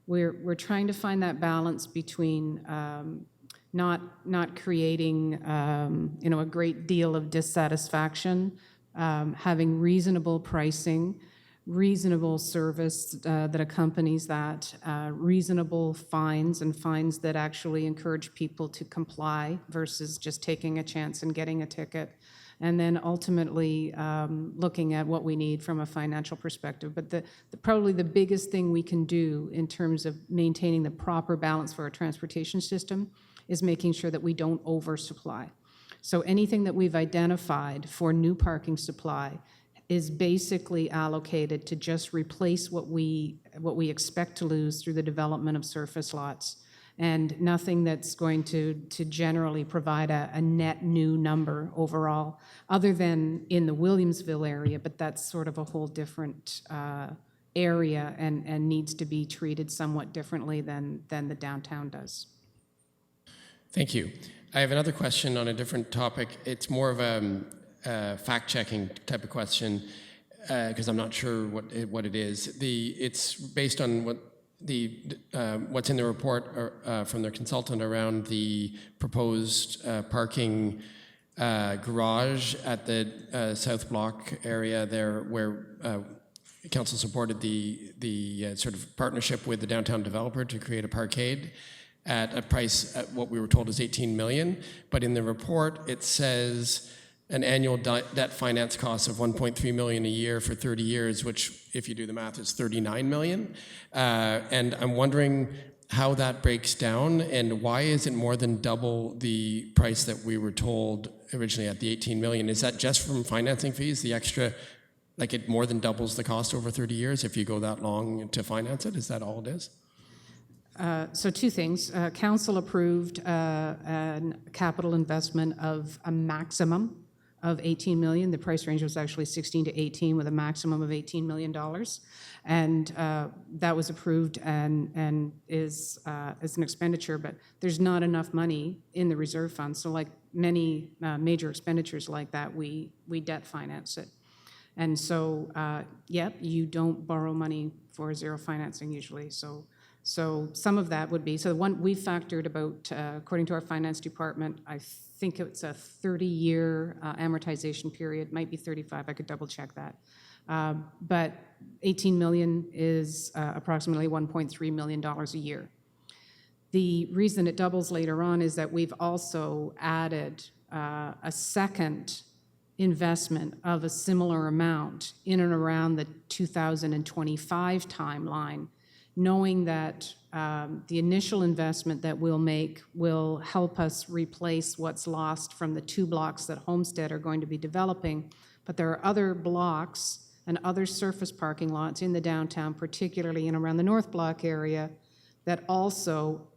We're trying to find that balance between not creating a great deal of dissatisfaction, having reasonable pricing, reasonable service that accompanies that, reasonable fines and fines that actually encourage people to comply versus just taking a chance and getting a ticket, and then ultimately looking at what we need from a financial perspective. But probably the biggest thing we can do in terms of maintaining the proper balance for our transportation system is making sure that we don't oversupply. So anything that we've identified for new parking supply is basically allocated to just replace what we expect to lose through the development of surface lots, and nothing that's going to generally provide a net new number overall, other than in the Williamsville area, but that's sort of a whole different area and needs to be treated somewhat differently than the downtown does. Thank you. I have another question on a different topic. It's more of a fact-checking type of question because I'm not sure what it is. It's based on what's in the report from their consultant around the proposed parking garage at the South Block area there, where council supported the sort of partnership with the downtown developer to create a parkade at a price at what we were told is $18 million. But in the report, it says an annual debt finance cost of $1.3 million a year for 30 years, which, if you do the math, is $39 million. And I'm wondering how that breaks down, and why is it more than double the price that we were told originally at the $18 million? Is that just from financing fees, the extra, like it more than doubles the cost over 30 years if you go that long to finance it? Is that all it is? So two things. Council approved a capital investment of a maximum of $18 million. The price range was actually 16 to 18 with a maximum of $18 million. And that was approved and is an expenditure, but there's not enough money in the reserve fund. So like many major expenditures like that, we debt finance it. And so, you don't borrow money for zero financing usually. So some of that would be, so the one we factored about, according to our finance department, I think it's a 30-year amortization period, might be 35, I could double check that. But 18 million is approximately $1.3 million a year. The reason it doubles later on is that we've also added a second investment of a similar amount in and around the 2025 timeline, knowing that the initial investment that we'll make will help us replace what's lost from the 2 blocks that Homestead are going to be developing. But there are other blocks and other surface parking lots in the downtown, particularly in around the North Block area, that also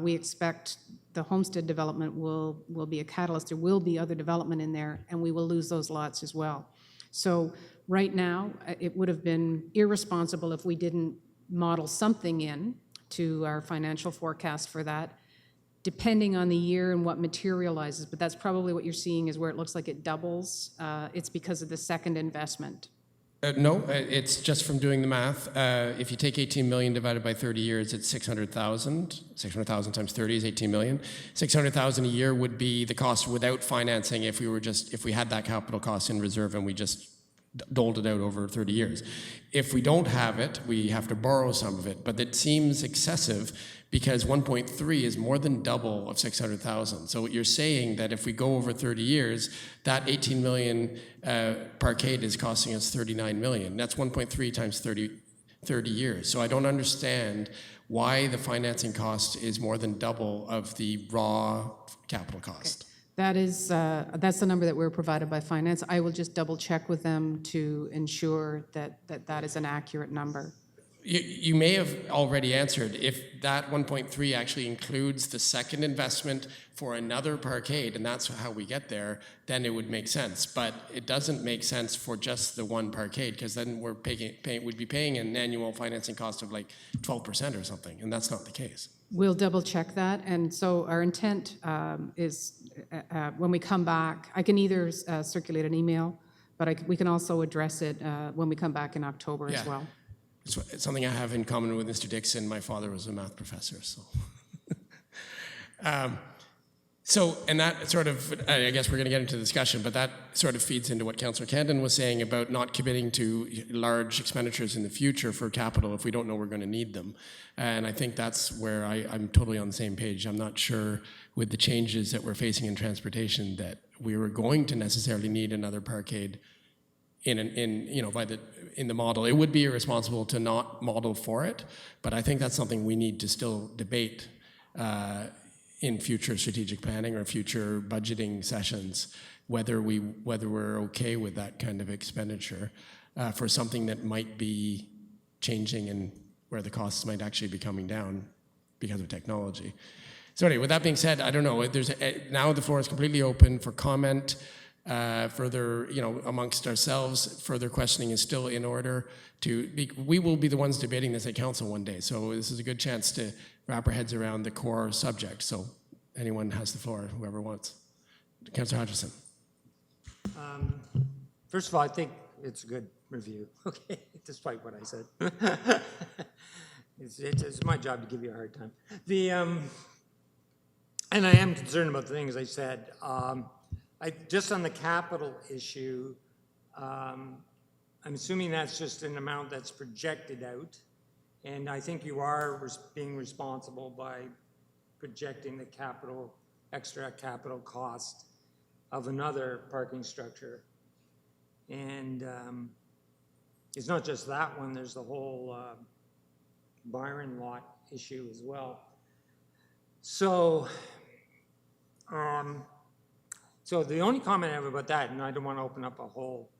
we expect the Homestead development will be a catalyst. There will be other development in there, and we will lose those lots as well. So right now, it would have been irresponsible if we didn't model something in to our financial forecast for that, depending on the year and what materializes. But that's probably what you're seeing is where it looks like it doubles. It's because of the second investment. No, it's just from doing the math. If you take 18 million divided by 30 years, it's 600,000. 600,000 times 30 is 18 million. 600,000 a year would be the cost without financing if we had that capital cost in reserve and we just doled it out over 30 years. If we don't have it, we have to borrow some of it, but it seems excessive because 1.3 is more than double of 600,000. So you're saying that if we go over 30 years, that 18 million parkade is costing us 39 million. That's 1.3 times 30 years. So I don't understand why the financing cost is more than double of the raw capital cost. Okay. That's the number that we're provided by finance. I will just double check with them to ensure that is an accurate number. you may have already answered. If that 1.3 actually includes the second investment for another parkade, and that's how we get there, then it would make sense. But it doesn't make sense for just the one parkade, because then we'd be paying an annual financing cost of like 12% or something, and that's not the case. We'll double check that, and so our intent is when we come back, I can either circulate an email, but we can also address it when we come back in October as well. It's something I have in common with Mr. Dixon. My father was a math professor, so. And that sort of, I guess we're going to get into the discussion, but that sort of feeds into what Councillor Camden was saying about not committing to large expenditures in the future for capital if we don't know we're going to need them. And I think that's where I'm totally on the same page. I'm not sure with the changes that we're facing in transportation that we were going to necessarily need another parkade in the model. It would be irresponsible to not model for it, but I think that's something we need to still debate in future strategic planning or future budgeting sessions, whether we're okay with that kind of expenditure for something that might be changing and where the costs might actually be coming down because of technology. So anyway, with that being said, I don't know. Now the floor is completely open for comment. Further, amongst ourselves, further questioning is still in order. We will be the ones debating this at council one day, so this is a good chance to wrap our heads around the core subject. So anyone has the floor, whoever wants. Councillor Hodgson. First of all, I think it's a good review, okay, despite what I said. It's my job to give you a hard time. And I am concerned about the things I said. Just on the capital issue, I'm assuming that's just an amount that's projected out. And I think you are being responsible by projecting the extra capital cost of another parking structure. And it's not just that one, there's the whole Byron lot issue as well. So the only comment I have about that, and I don't want to open up a whole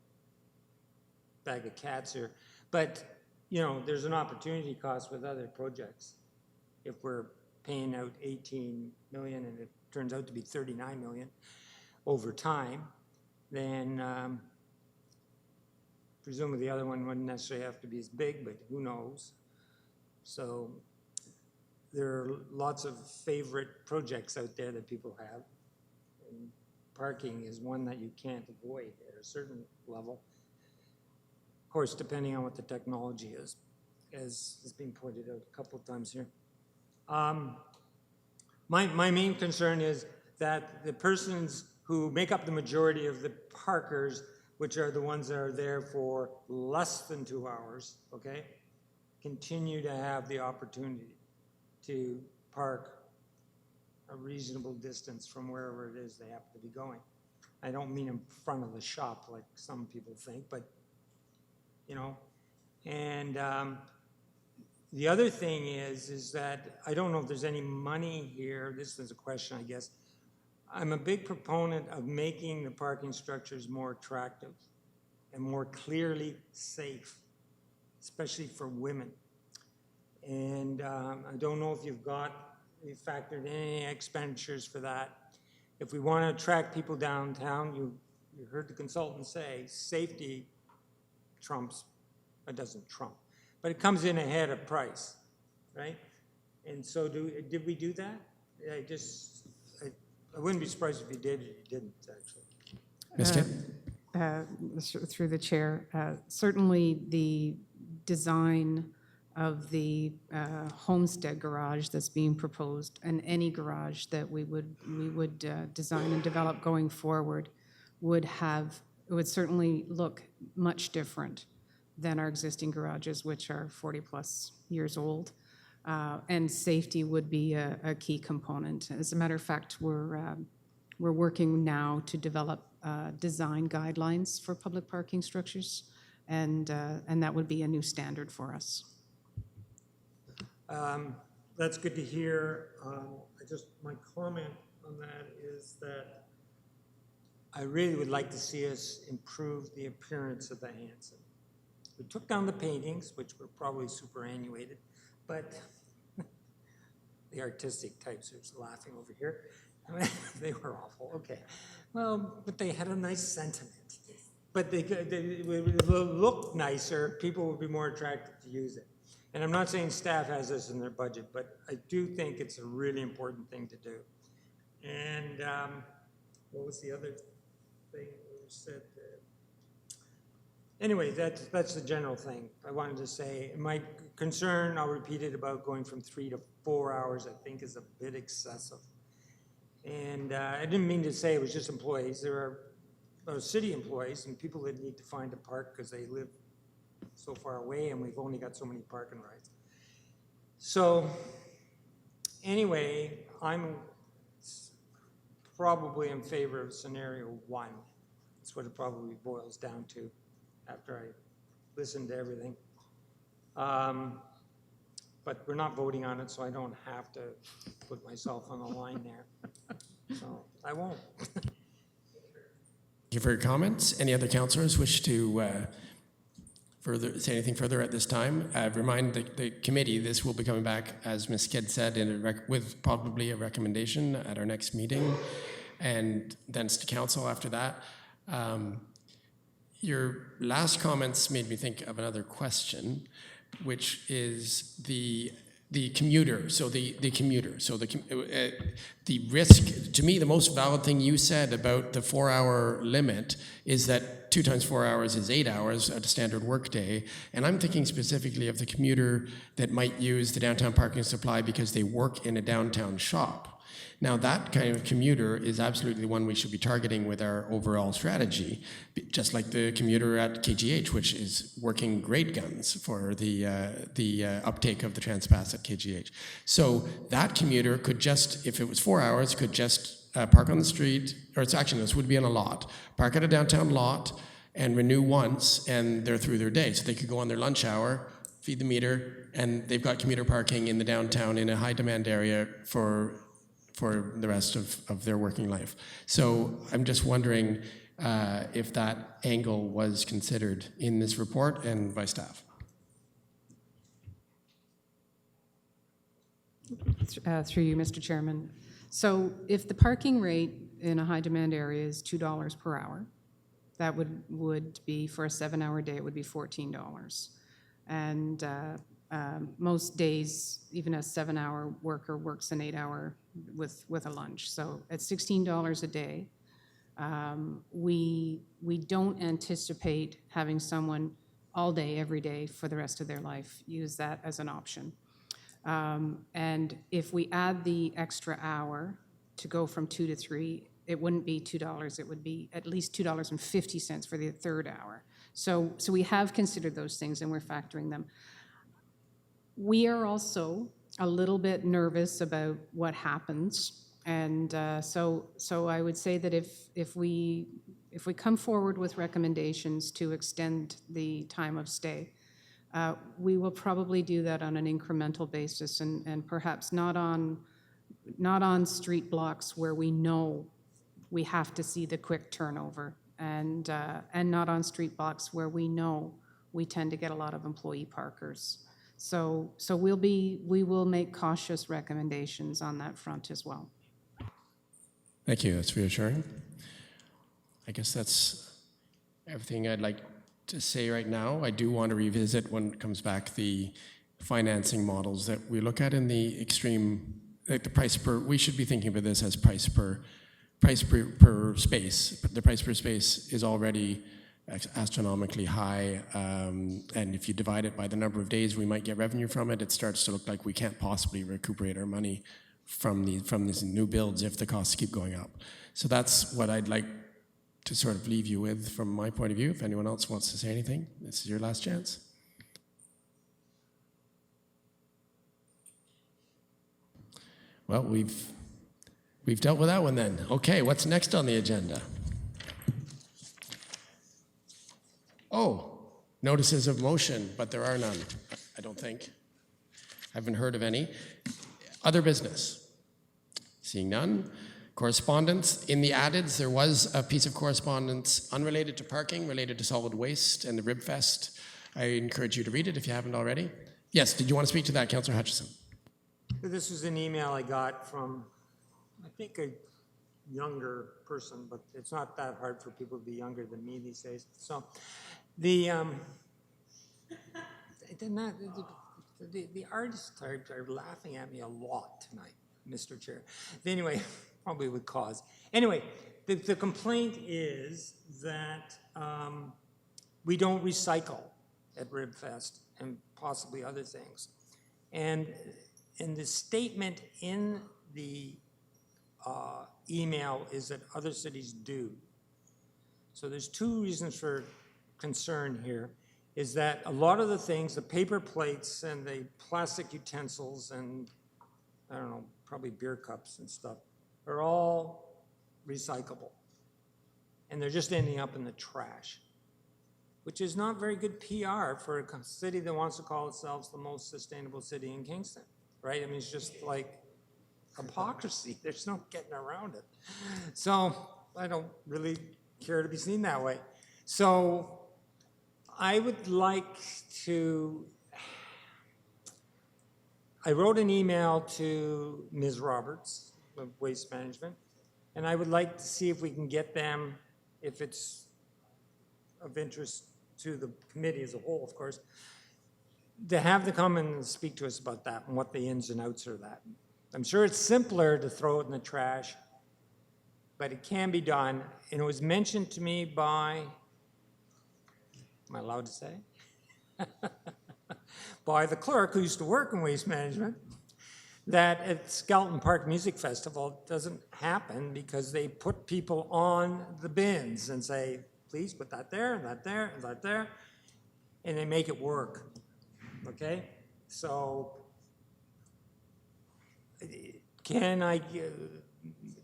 bag of cats here, but there's an opportunity cost with other projects. If we're paying out 18 million and it turns out to be 39 million over time, then presumably the other one wouldn't necessarily have to be as big, but who knows? So there are lots of favorite projects out there that people have. And parking is one that you can't avoid at a certain level. Of course, depending on what the technology is, as has been pointed out a couple of times here. My main concern is that the persons who make up the majority of the parkers, which are the ones that are there for less than 2 hours, okay, continue to have the opportunity to park a reasonable distance from wherever it is they happen to be going. I don't mean in front of the shop like some people think, but and the other thing is that I don't know if there's any money here. This is a question, I guess. I'm a big proponent of making the parking structures more attractive and more clearly safe, especially for women. And I don't know if you've factored in any expenditures for that. If we want to attract people downtown, you heard the consultant say safety trumps, it doesn't trump, but it comes in ahead of price, right? And so did we do that? I wouldn't be surprised if you did, or you didn't, actually. Ms. Kim? Through the chair, certainly the design of the homestead garage that's being proposed, and any garage that we would design and develop going forward would certainly look much different than our existing garages, which are 40+ years old. And safety would be a key component. As a matter of fact, we're working now to develop design guidelines for public parking structures, and that would be a new standard for us. That's good to hear. My comment on that is that I really would like to see us improve the appearance of the Hanson. We took down the paintings, which were probably superannuated, but the artistic types are laughing over here. They were awful, okay. Well, but they had a nice sentiment. But they would look nicer, people would be more attracted to use it. And I'm not saying staff has this in their budget, but I do think it's a really important thing to do. And what was the other thing that was said? Anyway, that's the general thing I wanted to say. My concern, I'll repeat it, about going from 3 to 4 hours, I think is a bit excessive. And I didn't mean to say it was just employees. There are city employees and people that need to find a park because they live so far away and we've only got so many parking rides. So anyway, I'm probably in favor of scenario 1. That's what it probably boils down to after I listened to everything. But we're not voting on it, so I don't have to put myself on the line there. So I won't. Thank you for your comments. Any other councillors wish to say anything further at this time? Remind the committee this will be coming back, as Ms. Kidd said, with probably a recommendation at our next meeting, and then to council after that. Your last comments made me think of another question, which is the commuter. So the commuter. So the risk. To me, the most valid thing you said about the 4-hour limit is that 2 times 4 hours is 8 hours at a standard workday. And I'm thinking specifically of the commuter that might use the downtown parking supply because they work in a downtown shop. Now, that kind of commuter is absolutely the one we should be targeting with our overall strategy, just like the commuter at KGH, which is working great guns for the uptake of the Transpass at KGH. So that commuter could just, if it was 4 hours, could just park on the street, or it's actually, this would be on a lot, park at a downtown lot and renew once, and they're through their day. So they could go on their lunch hour, feed the meter, and they've got commuter parking in the downtown in a high demand area for the rest of their working life. So I'm just wondering if that angle was considered in this report and by staff. Through you, Mr. Chairman. So if the parking rate in a high demand area is $2 per hour, that would be, for a 7-hour day, it would be $14. And most days, even a 7-hour worker works an 8-hour with a lunch. So at $16 a day, we don't anticipate having someone all day, every day for the rest of their life use that as an option. And if we add the extra hour to go from 2 to 3, it wouldn't be $2, it would be at least $2.50 for the 3rd hour. So we have considered those things and we're factoring them. We are also a little bit nervous about what happens, and so I would say that if we come forward with recommendations to extend the time of stay, we will probably do that on an incremental basis, and perhaps not on street blocks where we know we have to see the quick turnover, and not on street blocks where we know we tend to get a lot of employee parkers. So we will make cautious recommendations on that front as well. Thank you, that's reassuring. I guess that's everything I'd like to say right now. I do want to revisit, when it comes back, the financing models that we look at in the extreme, like the price per, we should be thinking about this as price per space. The price per space is already astronomically high, and if you divide it by the number of days we might get revenue from it, it starts to look like we can't possibly recuperate our money from these new builds if the costs keep going up. So that's what I'd like to sort of leave you with from my point of view. If anyone else wants to say anything, this is your last chance. Well, we've dealt with that one then. Okay, what's next on the agenda? Oh, notices of motion, but there are none, I don't think. I haven't heard of any. Other business? Seeing none. Correspondence. In the addeds, there was a piece of correspondence unrelated to parking, related to solid waste and the Rib Fest. I encourage you to read it if you haven't already. Yes, did you want to speak to that, Councillor Hutchison? This was an email I got from, I think, a younger person, but it's not that hard for people to be younger than me these days. So the artists are laughing at me a lot tonight, Mr. Chair. Anyway, probably with cause. Anyway, the complaint is that we don't recycle at Ribfest and possibly other things. And the statement in the email is that other cities do. So there's two reasons for concern here, is that a lot of the things, the paper plates and the plastic utensils and, I don't know, probably beer cups and stuff, are all recyclable. And they're just ending up in the trash, which is not very good PR for a city that wants to call itself the most sustainable city in Kingston, right? I mean, it's just like hypocrisy. There's no getting around it. So I don't really care to be seen that way. So I would like to, I wrote an email to Ms. Roberts of Waste Management, and I would like to see if we can get them, if it's of interest to the committee as a whole, of course, to have them come and speak to us about that and what the ins and outs are of that. I'm sure it's simpler to throw it in the trash, but it can be done. And it was mentioned to me by, am I allowed to say? By the clerk who used to work in Waste Management, that at Skelton Park Music Festival it doesn't happen because they put people on the bins and say, please put that there, and that there, and that there, and they make it work, okay? So can I,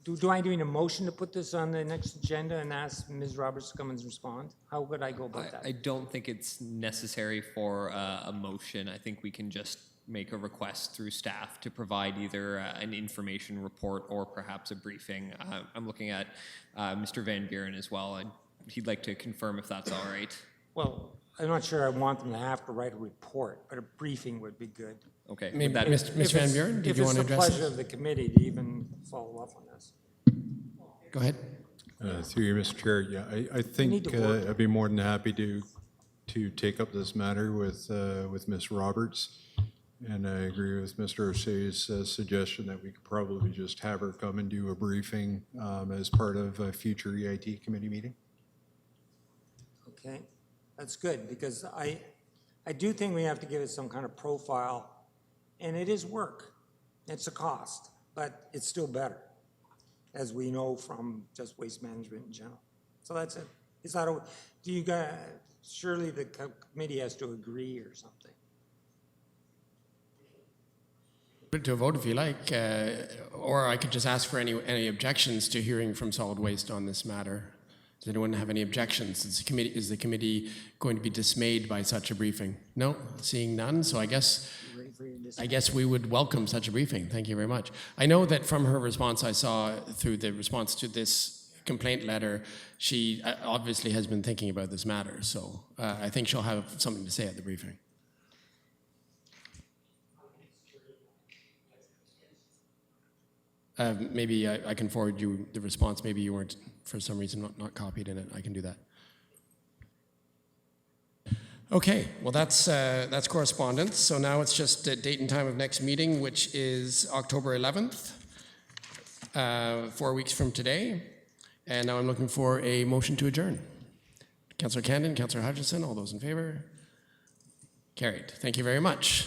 do I need a motion to put this on the next agenda and ask Ms. Roberts to come and respond? How would I go about that? I don't think it's necessary for a motion. I think we can just make a request through staff to provide either an information report or perhaps a briefing. I'm looking at Mr. Van Buren as well, and he'd like to confirm if that's all right. Well, I'm not sure I want them to have to write a report, but a briefing would be good. Okay. Maybe That, Ms. Van Buren, did you want to address If it's the pleasure this? of the committee to even follow up on this. Go ahead. Through you, Mr. Chair, yeah, I need think to work. I'd be more than happy to take up this matter with Ms. Roberts. And I agree with Mr. O'Shea's suggestion that we could probably just have her come and do a briefing as part of a future EIT committee meeting. Okay, that's good, because I do think we have to give it some kind of profile, and it is work. It's a cost, but it's still better, as we know from just waste management in general. So that's it. Is that do you guys, surely the committee has to agree or something? Put it to a vote if you like, or I could just ask for any objections to hearing from solid waste on this matter. Does anyone have any objections? Is the committee going to be dismayed by such a briefing? No, seeing none. So I guess we would welcome such a briefing. Thank you very much. I know that from her response, I saw through the response to this complaint letter, she obviously has been thinking about this matter. So I think she'll have something to say at the briefing. Maybe I can forward you the response. Maybe you weren't, for some reason, not copied in it. I can do that. Okay, well that's correspondence. So now it's just a date and time of next meeting, which is October 11th, 4 weeks from today. And now I'm looking for a motion to adjourn. Councillor Candon, Councillor Hutchison, all those in favor? Carried. Thank you very much.